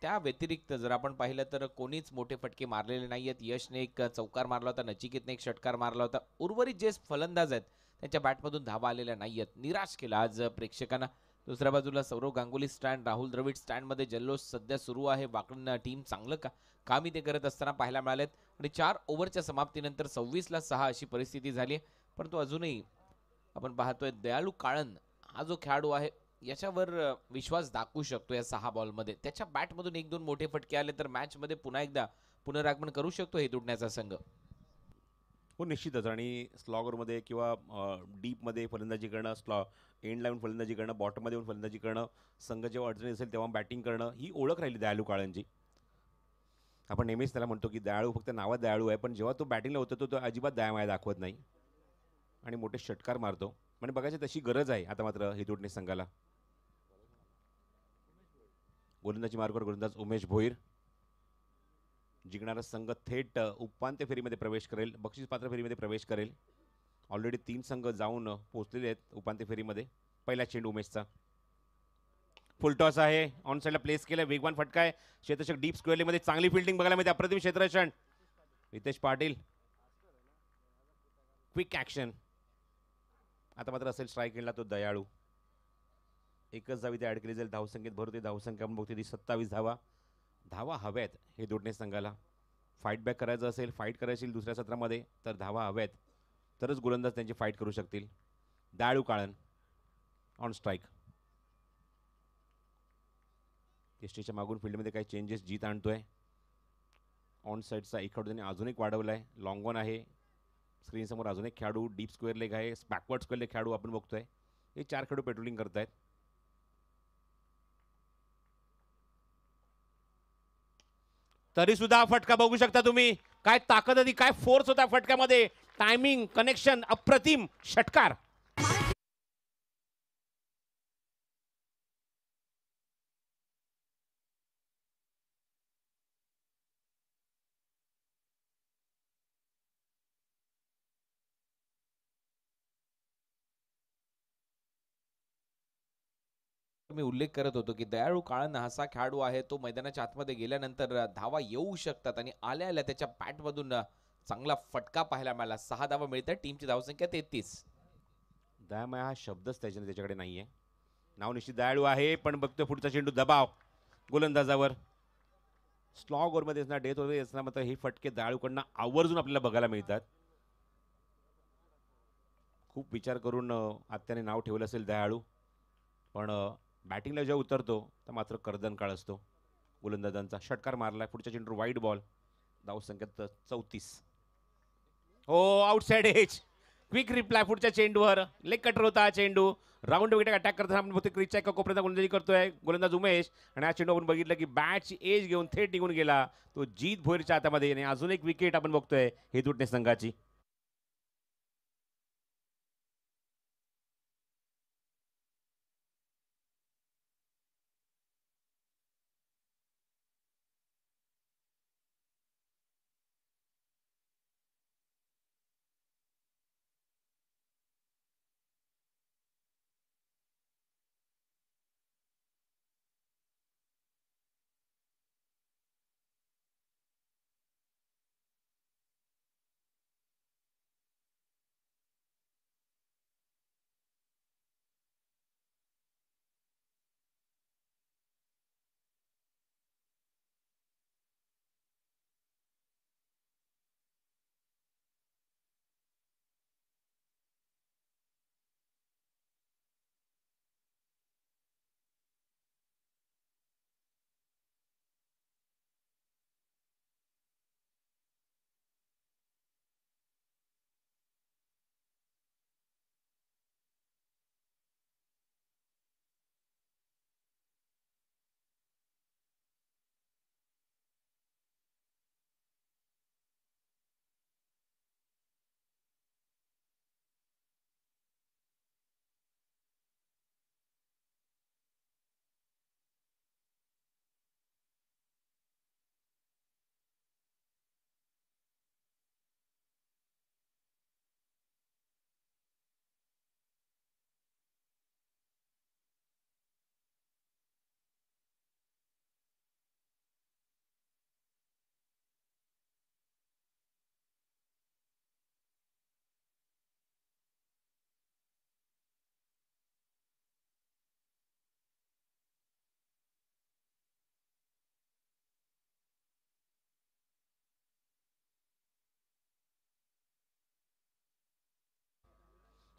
S2: त्या व्यतिरिक्त जर आपण पाहिलं तर कोणीच मोठे फटके मारलेले नाहीयेत. यशने एक चौकार मारला होता, नचिकेतने एक षटकार मारला होता. उर्वरित जे फलंदाज आहेत त्यांच्या बॅटमधून धावा आलेल्या नाहीयेत. निराश केला आज प्रेक्षकांना. दुसऱ्या बाजूला सौरव गांगुली स्टँड, राहुल द्रविड स्टँडमध्ये जल्लोष सध्या सुरू आहे. वाकड टीम चांगलं कामी ते करत असताना पाहायला मिळालेत. आणि 4 ओव्हरच्या समाप्तीनंतर 26-6 अशी परिस्थिती झाली आहे. परंतु अजूनही आपण पाहतोय दयाळू काळन हा जो खेळाडू आहे याच्यावर विश्वास दाखवू शकतो या 6 बॉलमध्ये. त्याच्या बॅटमधून 1-2 मोठे फटके आले तर मॅचमध्ये पुन्हा एकदा पुनरागमन करू शकतो हे तुटण्याचा संघ.
S3: हो, निश्चितच. आणि स्लॉगरमध्ये किंवा डीपमध्ये फलंदाजी करणं, एंड लावून फलंदाजी करणं, बॉटममध्ये येऊन फलंदाजी करणं, संघ जेव्हा अडचणी असेल तेव्हा बॅटिंग करणं, ही ओळख राहिली दयाळू काळंची. आपण नेहमीच त्याला म्हणतो की दयाळू फक्त नावात दयाळू आहे, पण जेव्हा तो बॅटिंगला होतो तो अजिबात दयामाया दाखवत नाही आणि मोठे षटकार मारतो. म्हणजे बघायची तशी गरज आहे आता मात्र हेतुडणे संघाला. गोलंदाजी मार्गावर गोलंदाज उमेश भोईर. जिंकणारा संघ थेट उपांत्य फेरीमध्ये प्रवेश करेल, बक्षीस पात्र फेरीमध्ये प्रवेश करेल. ऑलरेडी 3 संघ जाऊन पोहोचलेले आहेत उपांत्य फेरीमध्ये. पहिला चेंडू उमेशचा, फुल टॉस आहे, ऑन साईडला प्लेस केलं, वेगवान फटका आहे. क्षेत्ररक्षक डीप स्क्वेअरमध्ये चांगली फिल्डिंग बघायला मिळते. अप्रतिम क्षेत्ररक्षण रितेश पाटील. Quick action. आता मात्र असेल स्ट्राईक केला तो दयाळू. एकच धाव इथे ॲड केली जाईल. धावसंख्येत भर होते. धावसंख्या आपण बघते ती 27 धावा. धावा हव्यात हे दोडणे संघाला. फाईट बॅक करायचं असेल, फाईट करायची दुसऱ्या सत्रामध्ये तर धावा हव्यात, तरच गोलंदाज त्यांची फाईट करू शकतील. दयाळू काळन ऑन स्ट्राईक. एसटीच्या मागून फील्डमध्ये काही चेंजेस जीत आणतोय. ऑन साईडचा एक खेळाडू त्यांनी अजून एक वाढवला आहे. लॉंग ऑन आहे. स्क्रीनसमोर अजून एक खेळाडू डीप स्क्वेअर लेग आहे. बॅकवर्ड स्क्वेअर लेग खेळाडू आपण बघतोय. हे 4 खेळाडू पेट्रोलिंग करतायत. तरी सुद्धा फटका बघू शकता तुम्ही. काय ताकद होती, काय फोर्स होता फटक्यामध्ये. टायमिंग, कनेक्शन अप्रतिम. षटकार.
S2: मी उल्लेख करत होतो की दयाळू काळन असा खेळाडू आहे तो मैदानाच्या आतमध्ये गेल्यानंतर धावा येऊ शकतात आणि आल्या आल्या त्याच्या बॅटमधून चांगला फटका पाहायला मिळाला. 6 धावा मिळतात. टीमची धावसंख्या 33.
S3: दयामय हा शब्दच त्याच्याकडे नाहीये. नाव निश्चित दयाळू आहे, पण बघतोय पुढचा चेंडू दबाव गोलंदाजावर. स्लॉग ओव्हरमध्ये असणार, डेथ ओव्हरमध्ये असणार, मात्र हे फटके दयाळूकडनं आवर्जून आपल्याला बघायला मिळतात. खूप विचार करून आत्याने नाव ठेवलं असेल दयाळू, पण बॅटिंगला जेव्हा उतरतो तर मात्र कर्दन काळ असतो गोलंदाजांचा. षटकार मारलाय. पुढच्या चेंडू वाईड बॉल. धावसंख्या 34. हो, आउटसाइड एज. क्विक रिप्लाय पुढच्या चेंडूवर. लेग कटर होता हा चेंडू. राऊंड विकेट अटॅक करताना आपण बहुतेक क्रिचच्या एका कोपऱ्यात गोलंदाजी करतोय गोलंदाज उमेश. आणि हा चेंडू आपण बघितलं की बॅटची एज घेऊन थेट निघून गेला तो जीत भोईरच्या हातामध्ये. आणि अजून एक विकेट आपण बघतोय हेतुटणे संघाची.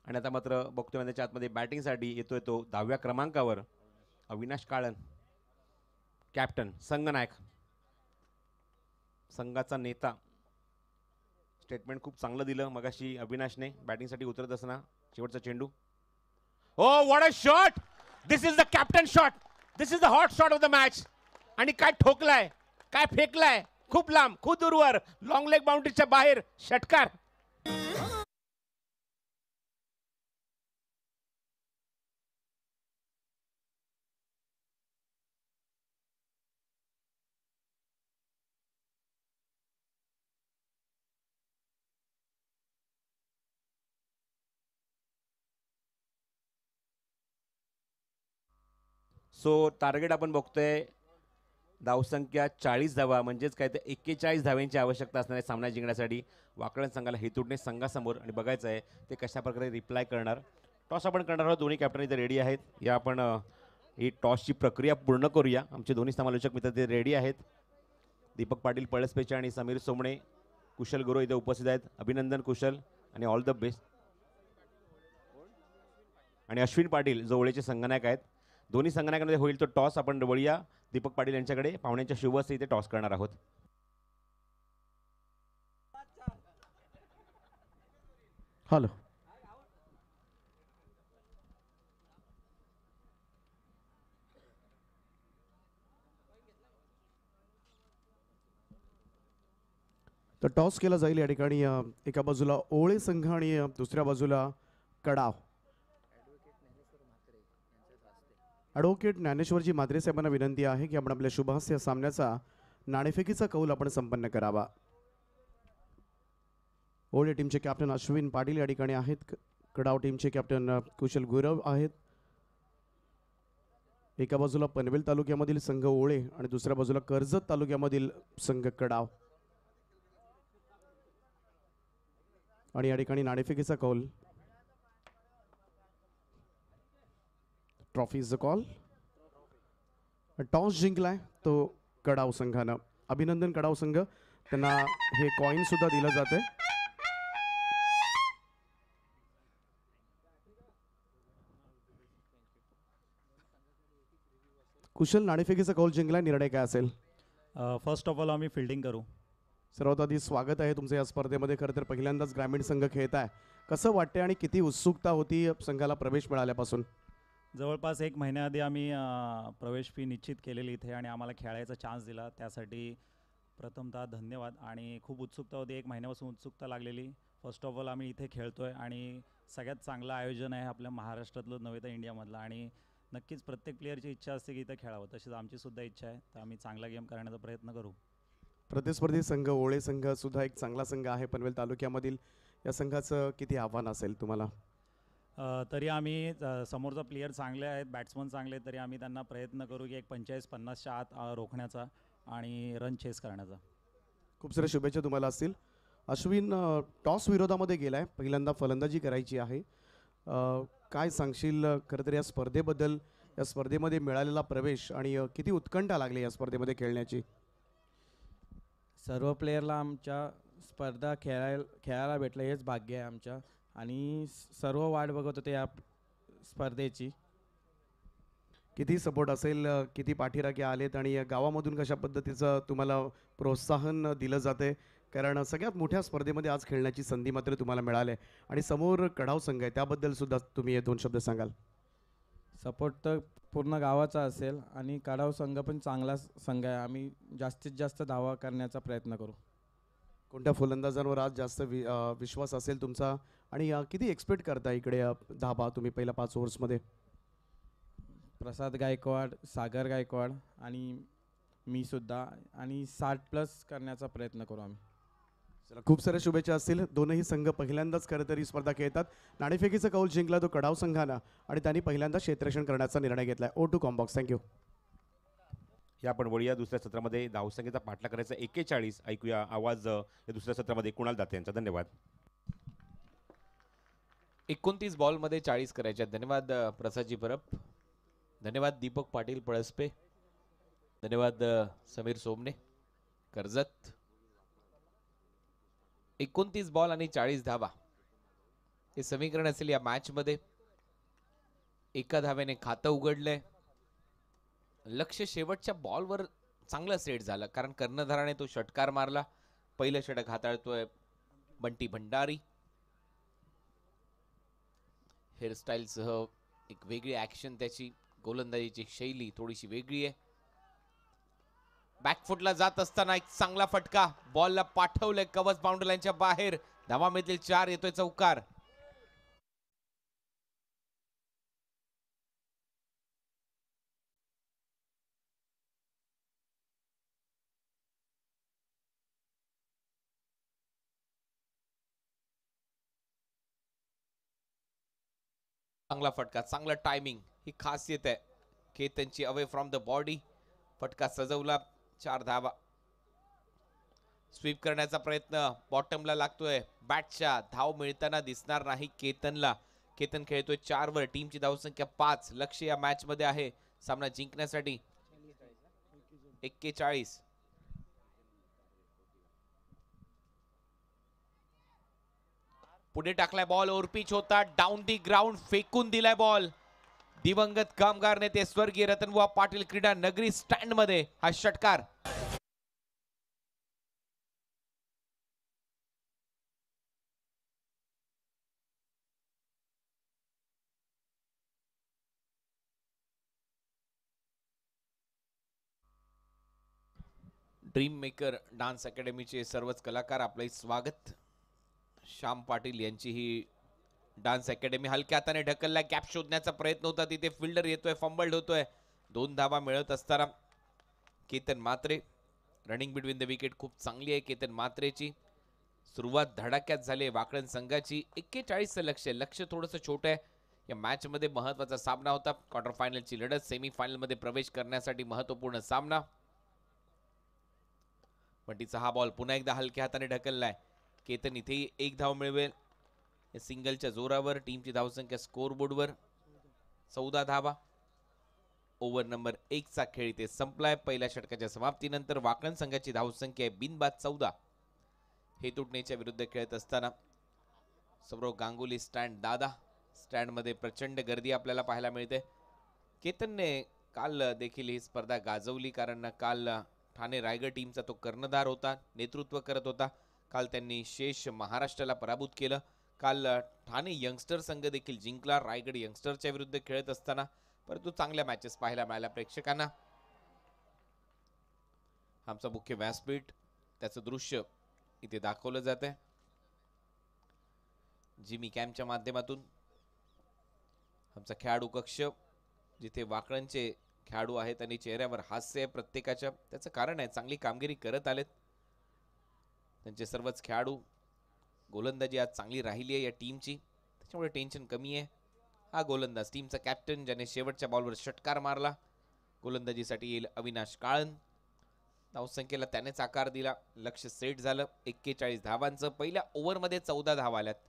S3: आणि आता मात्र बघतोय त्याच्या आतमध्ये बॅटिंगसाठी येतोय तो 10व्या क्रमांकावर अविनाश काळन. कॅप्टन, संघनायक, संघाचा नेता. स्टेटमेंट खूप चांगलं दिलं मगाशी अविनाशने बॅटिंगसाठी उतरत असताना. शेवटचा चेंडू. Oh what a shot. This is the captain shot. This is the hot shot of the match. आणि काय ठोकलाय, काय फेकलाय. खूप लांब, खूप दूरवर, लॉंग लेग बाउंड्रीच्या बाहेर. षटकार. सो टार्गेट आपण बघतोय धावसंख्या 40 धावा, म्हणजेच काय ते 41 धाव्यांची आवश्यकता असणार आहे सामना जिंकण्यासाठी वाकळण संघाला. हेतुटणे संघासमोर आणि बघायचं आहे ते कशा प्रकारे रिप्लाय करणार. टॉस आपण करणार आहोत. दोन्ही कॅप्टन इथे रेडी आहेत. या आपण ही टॉसची प्रक्रिया पूर्ण करूया. आमचे दोन्ही समालोचक मित्र ते रेडी आहेत. दीपक पाटील पळसपेचे आणि समीर सोमणे, कुशल गुरु इथे उपस्थित आहेत. अभिनंदन कुशल आणि ऑल द बेस्ट. आणि अश्विन पाटील जवळचे संघनायक आहेत. दोन्ही संघनायकांमध्ये होईल तो टॉस. आपण वळूया दीपक पाटील यांच्याकडे. पाहुण्यांच्या शुभ हस्ते इथे टॉस करणार आहोत.
S4: हॅलो. तर टॉस केला जाईल या ठिकाणी. एका बाजूला ओळे संघ आणि दुसऱ्या बाजूला कडाव. ॲडव्होकेट ज्ञानेश्वरजी म्हात्रे साहेबांना विनंती आहे की आपण आपल्या शुभहास्य सामन्याचा नाणेफेकीचा कौल आपण संपन्न करावा. ओळे टीमचे कॅप्टन अश्विन पाटील या ठिकाणी आहेत. कडाव टीमचे कॅप्टन कुशल गुरव आहेत. एका बाजूला पनवेल तालुक्यामधील संघ ओळे आणि दुसऱ्या बाजूला कर्जत तालुक्यामधील संघ कडाव. आणि या ठिकाणी नाणेफेकीचा कौल. Trophies call. टॉस जिंकलाय तो कडाव संघानं. अभिनंदन कडाव संघ. त्यांना हे कॉइन सुद्धा दिलं जाते. कुशल, नाणेफेकीचा कौल जिंकलाय, निर्णय काय असेल?
S5: फर्स्ट ऑफ ऑल आम्ही फिल्डिंग करू.
S4: सर्वात आधी स्वागत आहे तुमचं या स्पर्धेमध्ये. खरं तर पहिल्यांदाच ग्रामीण संघ खेळत आहे. कसं वाटते आणि किती उत्सुकता होती संघाला प्रवेश मिळाल्यापासून?
S5: जवळपास 1 महिन्याआधी आम्ही प्रवेश फी निश्चित केलेली इथे आणि आम्हाला खेळायचा चान्स दिला, त्यासाठी प्रथमतः धन्यवाद. आणि खूप उत्सुकता होती, 1 महिन्यापासून उत्सुकता लागलेली. फर्स्ट ऑफ ऑल आम्ही इथे खेळतो आहे आणि सगळ्यात चांगलं आयोजन आहे आपल्या महाराष्ट्रातलं, नव्हे तर इंडियामधलं. आणि नक्कीच प्रत्येक प्लेअरची इच्छा असते की इथं खेळावं, तशीच आमचीसुद्धा इच्छा आहे. तर आम्ही चांगला गेम करण्याचा प्रयत्न करू.
S4: प्रतिस्पर्धी संघ ओळे संघ सुद्धा एक चांगला संघ आहे पनवेल तालुक्यामधील. या संघाचं किती आव्हान असेल तुम्हाला?
S5: तरी आम्ही समोरचा प्लेयर चांगले आहेत, बॅट्समन चांगले आहेत, तरी आम्ही त्यांना प्रयत्न करू की एक 45-50च्या आत रोखण्याचा आणि रन चेस करण्याचा.
S4: खूप साऱ्या शुभेच्छा तुम्हाला असतील. अश्विन, टॉस विरोधामध्ये गेलाय, पहिल्यांदा फलंदाजी करायची आहे. काय सांगशील खरं तर या स्पर्धेबद्दल, या स्पर्धेमध्ये मिळालेला प्रवेश आणि किती उत्कंठा लागली या स्पर्धेमध्ये खेळण्याची?
S6: सर्व प्लेयरला आमच्या स्पर्धा खेळायला भेटलं हेच भाग्य आहे आमच्या. आणि सर्व वाट बघत होते या स्पर्धेची.
S4: किती सपोर्ट असेल, किती पाठीराखे आलेत आणि गावामधून कशा पद्धतीचं तुम्हाला प्रोत्साहन दिलं जाते? कारण सगळ्यात मोठ्या स्पर्धेमध्ये आज खेळण्याची संधी मात्र तुम्हाला मिळाली आहे आणि समोर कढाव संघ आहे, त्याबद्दल सुद्धा तुम्ही हे 2 शब्द सांगाल?
S6: सपोर्ट तर पूर्ण गावाचा असेल आणि कडाव संघ पण चांगला संघ आहे. आम्ही जास्तीत जास्त धावा करण्याचा प्रयत्न करू.
S4: कोणत्या फलंदाजांवर आज जास्त विश्वास असेल तुमचा आणि किती एक्सपेक्ट करता इकडे धाबा तुम्ही पहिल्या 5 ओव्हर्समध्ये?
S6: प्रसाद गायकवाड, सागर गायकवाड आणि मी सुद्धा, आणि 60+ करण्याचा प्रयत्न करू आम्ही.
S4: चला, खूप साऱ्या शुभेच्छा असतील. दोनही संघ पहिल्यांदाच खरं तर ही स्पर्धा खेळतात. नाणेफेकीचा कौल जिंकला तो कडाव संघानं आणि त्यांनी पहिल्यांदा क्षेत्ररक्षण करण्याचा निर्णय घेतलाय. O2 combox. थँक्यू.
S3: या आपण वळूया दुसऱ्या सत्रामध्ये. धावसंख्येचा पाठला करायचा 41. ऐकूया आवाज या दुसऱ्या सत्रामध्ये कुणाल दाते यांचा. धन्यवाद.
S2: 29 बॉलमध्ये 40 करायच्या. धन्यवाद प्रसादजी परब. धन्यवाद दीपक पाटील पळसपे. धन्यवाद समीर सोमने कर्जत. 29 बॉल आणि 40 धावा हे समीकरण असेल या मॅच मध्ये. एका धाव्याने खातं उघडलंय. लक्ष शेवटच्या बॉलवर चांगलं सेट झालं, कारण कर्णधाराने तो षटकार मारला. पहिलं षटक हाताळतोय बंटी भंडारी. हेअरस्टाईल सह एक वेगळी ऍक्शन त्याची. गोलंदाजीची शैली थोडीशी वेगळी आहे. बॅकफुटला जात असताना एक चांगला फटका. बॉलला पाठवलंय कवच बाउंड्री लाईनच्या बाहेर. धावांमधील 4 येतोय चौकार. चांगला फटका, चांगला टायमिंग, ही खासियत आहे केतनची. अवे फ्रॉम द बॉडी फटका सजवला. 4 धावा. स्वीप करण्याचा प्रयत्न बॉटमला लागतोय. बॅटच्या धाव मिळताना दिसणार नाही केतनला. केतन खेळतोय 4 वर. टीमची धावसंख्या 5. लक्ष या मॅच मध्ये आहे सामना जिंकण्यासाठी. 41. पुढे टाकलाय बॉल. ओव्हरपिच होता. डाऊन दी ग्राउंड फेकून दिलाय बॉल. दिवंगत कामगार नेते स्वर्गीय रतनबुवा पाटील क्रीडा नगरी स्टँड मध्ये हा षटकार. ड्रीम मेकर डान्स अकॅडमीचे सर्वच कलाकार आपले स्वागत. श्याम पाटील यांची ही डान्स अकॅडमी. हलक्या हाताने ढकलला, गॅप शोधण्याचा प्रयत्न होता, तिथे फिल्डर येतोय, फंबल्ड होतोय. 2 धावा मिळत असताना Ketan Mhatre running between the wicket खूप चांगली आहे केतन म्हात्रेची. सुरुवात धडाक्यात झाली वाकळण संघाची. 41चं लक्ष थोडंसं छोटं आहे. या मॅच मध्ये महत्वाचा सामना होता, क्वार्टर फायनलची लढत, सेमी फायनल मध्ये प्रवेश करण्यासाठी महत्वपूर्ण सामना. पट्टीचा हा बॉल पुन्हा एकदा हलक्या हाताने ढकललाय. केतन इथेही 1 धाव मिळवेल. या सिंगलच्या जोरावर टीमची धावसंख्या स्कोर बोर्डवर 14 धावा. ओव्हर नंबर 1 चा खेळ इथे संपलाय. पहिल्या षटकाच्या समाप्तीनंतर वाकळण संघाची धावसंख्या आहे बिनबाद 14. हे तुटण्याच्या विरुद्ध खेळत असताना सौरव गांगुली स्टँड दादा स्टँड मध्ये प्रचंड गर्दी आपल्याला पाहायला मिळते. केतनने काल देखील ही स्पर्धा गाजवली, कारण काल ठाणे रायगड टीमचा तो कर्णधार होता, नेतृत्व करत होता. काल त्यांनी शेष महाराष्ट्राला पराभूत केलं. काल ठाणे यंगस्टर संघ देखील जिंकला रायगड यंगस्टरच्या विरुद्ध खेळत असताना. परंतु चांगल्या मॅचेस पाहायला मिळाल्या प्रेक्षकांना. आमचा मुख्य व्यासपीठ त्याचं दृश्य इथे दाखवलं जात आहे जिमी कॅमच्या माध्यमातून. आमचा खेळाडू कक्ष जिथे वाकळणचे खेळाडू आहेत आणि चेहऱ्यावर हास्य आहे प्रत्येकाच्या. त्याचं कारण आहे चांगली कामगिरी करत आलेत त्यांचे सर्वच खेळाडू. गोलंदाजी आज चांगली राहिली आहे या टीमची, त्याच्यामुळे टेन्शन कमी आहे. हा गोलंदाज टीमचा कॅप्टन ज्याने शेवटच्या बॉलवर षटकार मारला. गोलंदाजीसाठी येईल अविनाश काळन. धावसंख्येला त्यानेच आकार दिला. लक्ष सेट झालं. 41 धावांचं. पहिल्या ओव्हरमध्ये 14 धावा आल्यात.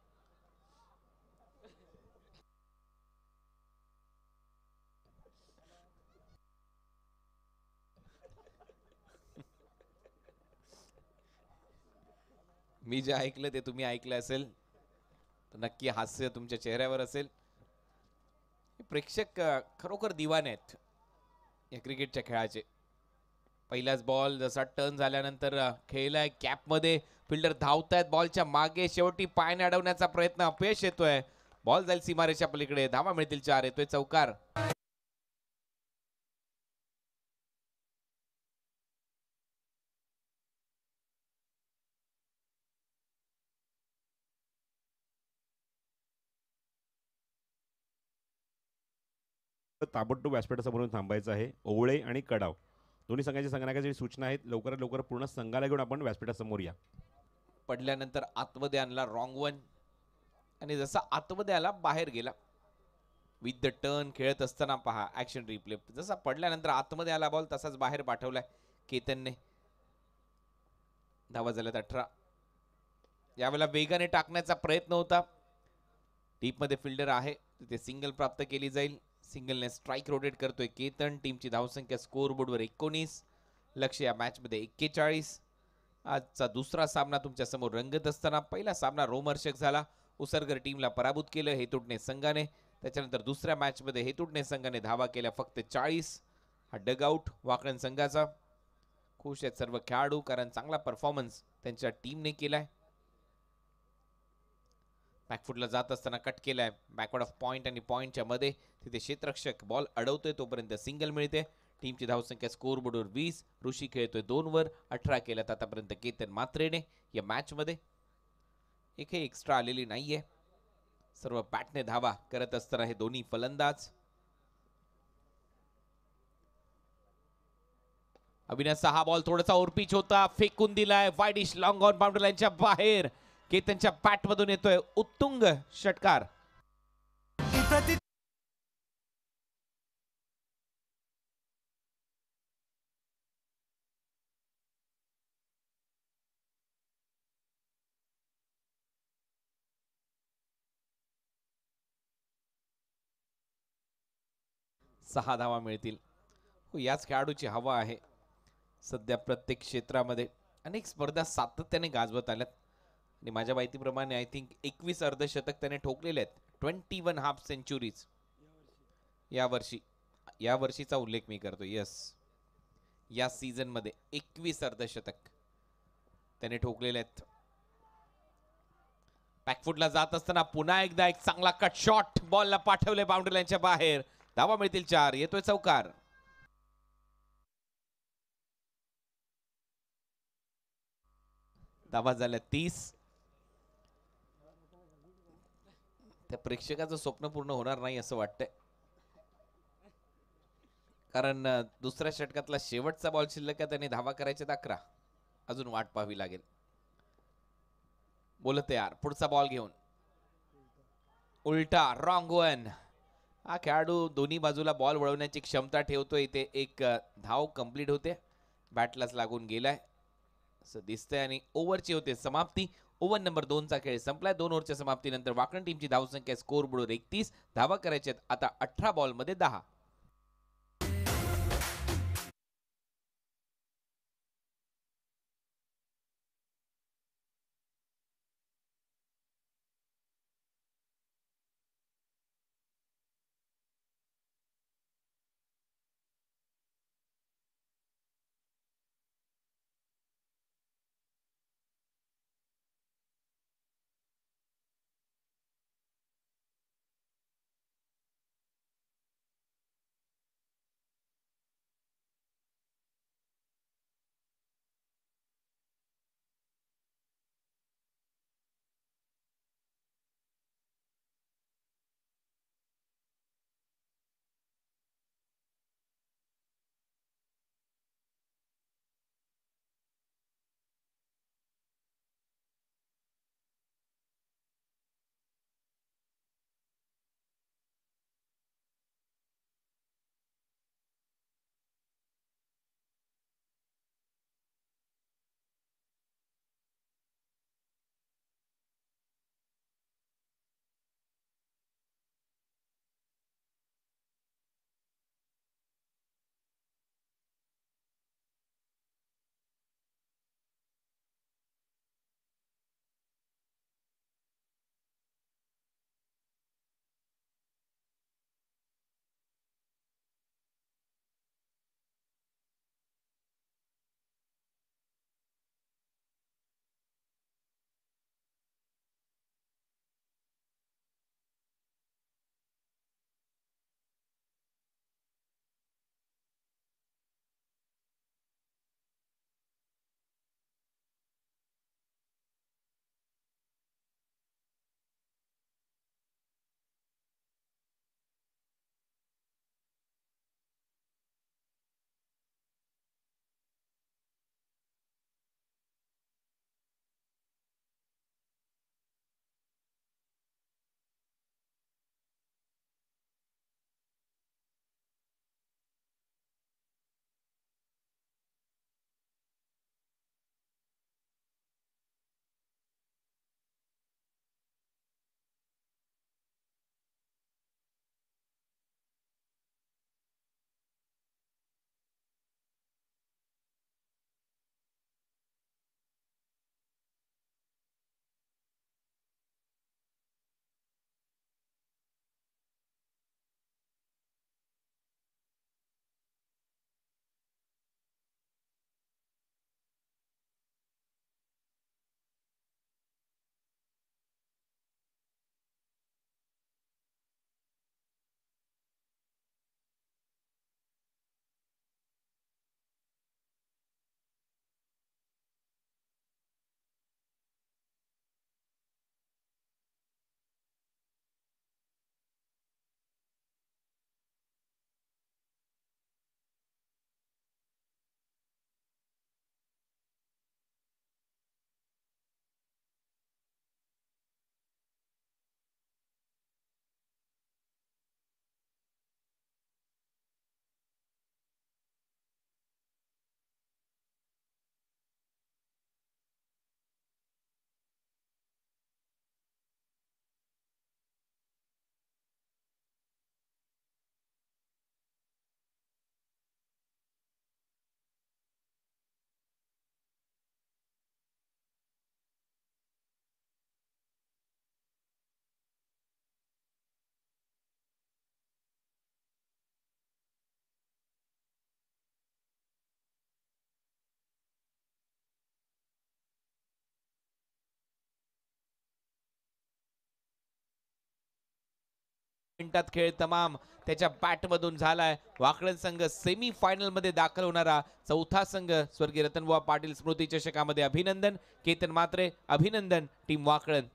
S2: मी जे ऐकलं ते तुम्ही ऐकलं असेल तर नक्की हास्य तुमच्या चेहऱ्यावर असेल. प्रेक्षक खरोखर दिवाने आहेत या क्रिकेटच्या खेळाचे. पहिलाच बॉल जसा टर्न झाल्यानंतर खेळलाय कॅप मध्ये, फिल्डर धावतायत बॉलच्या मागे, शेवटी पायाने अडवण्याचा प्रयत्न अपयश येतोय. बॉल जाईल सीमारेषा पलीकडे, धावा मिळतील 4. येतोय चौकार.
S3: ताबडतोब व्यासपीठासमोरून थांबायचं आहे. ओवळे आणि कडाव दोन्ही संघाच्या संघनायकाची सूचना आहेत. लवकरात लवकर पूर्ण संघाला घेऊन आपण व्यासपीठासमोर या.
S2: पडल्यानंतर आतमध्ये आणला रॉंग वन आणि जसा आतमध्ये आला बाहेर गेला. विथ द टर्न खेळत असताना पहा ऍक्शन रिप्ले. जसा पडल्यानंतर आतमध्ये आला बॉल तसाच बाहेर पाठवलाय केतनने. धावा झाल्यात 18. यावेळेला वेगाने टाकण्याचा प्रयत्न होता. डीप मध्ये फिल्डर आहे तिथे सिंगल प्राप्त केली जाईल. सिंगलने स्ट्राइक रोटेट करतोय केतन. टीमची धावसंख्या स्कोर बोर्डवर 19. लक्ष या मॅच मध्ये 41. आजचा दुसरा सामना तुमच्या समोर रंगत असताना पहिला सामना रोमहर्षक झाला. उसरगर टीमला पराभूत केलं हेतुटणे संघाने. त्याच्यानंतर दुसऱ्या मॅच मध्ये हेतुटणे संघाने धावा केल्या फक्त 40. हा डगआउट वाकळण संघाचा. खुश आहेत सर्व खेळाडू कारण चांगला परफॉर्मन्स त्यांच्या टीमने केलाय. बॅकफुटला जात असताना कट केलाय बॅकवर्ड ऑफ पॉइंट आणि पॉइंटच्या मध्ये. तिथे क्षेत्ररक्षक बॉल अडवतोय तोपर्यंत सिंगल मिळते. टीमची धावसंख्या स्कोर बोर्डवर 20. ऋषी खेळतोय 2 वर. 18 केल्यात आतापर्यंत केतन म्हात्रेने. या मॅच मध्ये एकही एक्स्ट्रा आलेली नाहीये. सर्व बॅटने धावा करत असताना हे दोन्ही फलंदाज. अविनाशचा हा बॉल थोडासा ओरपिच होता, फेकून दिलाय वाईडिश लॉंग ऑन बाउंड्री लाईनच्या बाहेर. केतनच्या बॅट मधून येतोय उत्तुंग षटकार. सहा धावा मिळतील. हो, याच खेळाडूची हवा आहे सध्या प्रत्येक क्षेत्रामध्ये. अनेक स्पर्धा सातत्याने गाजवत आल्यात आणि माझ्या माहितीप्रमाणे आय थिंक 21 अर्धशतक त्याने ठोकलेले आहेत. 21 हाफ सेंचुरीज या वर्षीचा उल्लेख मी करतो. यस, या सीझन मध्ये 21 अर्धशतक त्याने ठोकलेले आहेत. बॅकफुटला जात असताना पुन्हा एकदा एक चांगला कट शॉट बॉलला पाठवले बाउंड्री लाईनच्या बाहेर. धावा मिळतील 4. येतोय चौकार. धावा झाल्या 30. त्या प्रेक्षकाचं स्वप्न पूर्ण होणार नाही असं वाटतंय, कारण दुसऱ्या षटकातला शेवटचा बॉल शिल्लक आहे. त्याने धावा करायचे 11. अजून वाट पाहावी लागेल. बोलत तयार, पुढचा बॉल घेऊन उलटा रॉंग वन. हा खेळाडू दोन्ही बाजूला बॉल वळवण्याची क्षमता ठेवतोय. इथे एक धाव कंप्लीट होते, बॅटलाच लागून गेलाय असं दिसतंय आणि ओव्हरची होते समाप्ती. ओव्हर नंबर 2 चा खेळ संपलाय. 2 ओव्हरच्या समाप्तीनंतर वाकण टीमची धावसंख्या स्कोर बोर्डवर 31. धावा करायच्यात आता 18 बॉलमध्ये 10. मिनिटात खेळ तमाम त्याच्या बॅटमधून झालाय. वाकळण संघ सेमी फायनल मध्ये दाखल होणारा चौथा संघ. स्वर्गीय रतनबुवा पाटील स्मृती चषकामध्ये अभिनंदन. केतन मात्रे अभिनंदन टीम वाकळण.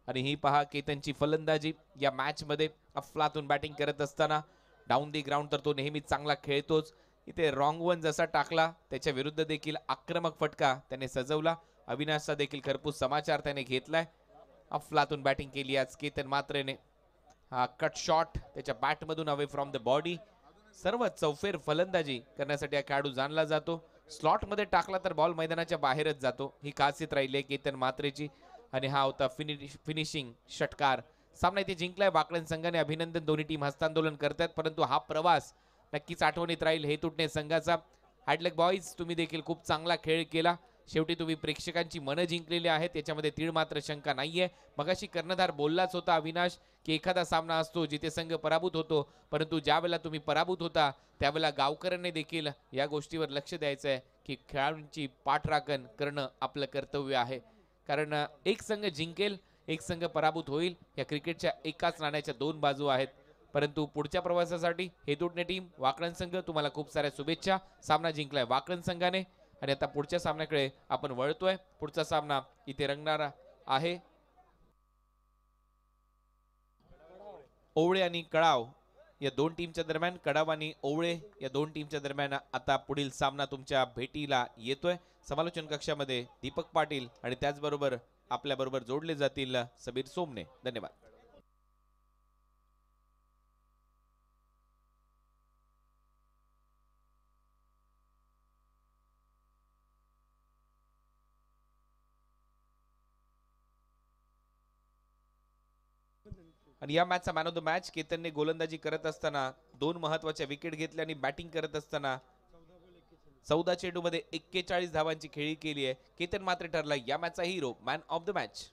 S2: आणि ही पहा केतनची फलंदाजी या मॅच मध्ये अफलातून बॅटिंग करत असताना. डाऊन दी ग्राउंड तर तो नेहमी चांगला खेळतोच. इथे रॉंग वन जसा टाकला त्याच्या विरुद्ध देखील आक्रमक फटका त्याने सजवला. अविनाशचा देखील खरपूस समाचार त्याने घेतलाय. अफलातून बॅटिंग केली आज केतन मात्रेने. हा कट शॉट त्याच्या बॅटमधून अवे फ्रॉम द बॉडी. सर्व चौफेर फलंदाजी करण्यासाठी हा खेळाडू जाणला जातो. स्लॉट मध्ये टाकला तर बॉल मैदानाच्या बाहेरच जातो. ही खासियत राहिली आहे केतन मात्रेची. आणि हा होता फिनिशिंग षटकार. सामना इथे जिंकलाय वाकळण संघाने. अभिनंदन. दोन्ही टीम हस्तांदोलन करतात परंतु हा प्रवास नक्कीच आठवणीत राहील हेतुटणे संघाचा. हॅडलक बॉईज तुम्ही देखील खूप चांगला खेळ केला. शेवटी तुम्ही प्रेक्षकांची मनं जिंकलेली आहेत याच्यामध्ये तीळ मात्र शंका नाहीये. मगाशी कर्णधार बोललाच होता अविनाश की एखादा सामना असतो जिथे संघ पराभूत होतो परंतु ज्या वेळेला तुम्ही पराभूत होता त्यावेळेला गावकऱ्यांनी देखील या गोष्टीवर लक्ष द्यायचं आहे की खेळाडूंची पाठराखण करणं आपलं कर्तव्य आहे. कारण एक संघ जिंकेल एक संघ पराभूत होईल. या क्रिकेटच्या एकाच नाण्याच्या दोन बाजू आहेत. परंतु पुढच्या प्रवासासाठी हेतुटणे टीम वाकळण संघ तुम्हाला खूप साऱ्या शुभेच्छा. सामना जिंकलाय वाकळण संघाने. आणि आता पुढच्या सामन्याकडे आपण वळतोय. पुढचा सामना इथे रंगणारा आहे ओवळे आणि कडाव या दोन टीमच्या दरम्यान. कडाव आणि ओवळे या दोन टीमच्या दरम्यान आता पुढील सामना तुमच्या भेटीला येतोय. समालोचन कक्षामध्ये दीपक पाटील आणि त्याचबरोबर आपल्या बरोबर जोडले जातील सबीर सोमने. धन्यवाद. आणि या मॅचचा मॅन ऑफ द मॅच केतनने गोलंदाजी करत असताना दोन महत्वाच्या विकेट घेतल्या आणि बॅटिंग करत असताना 14 चेंडूमध्ये 41 धावांची खेळी केली आहे. केतन मात्र ठरला या मॅचचा hero man of the match.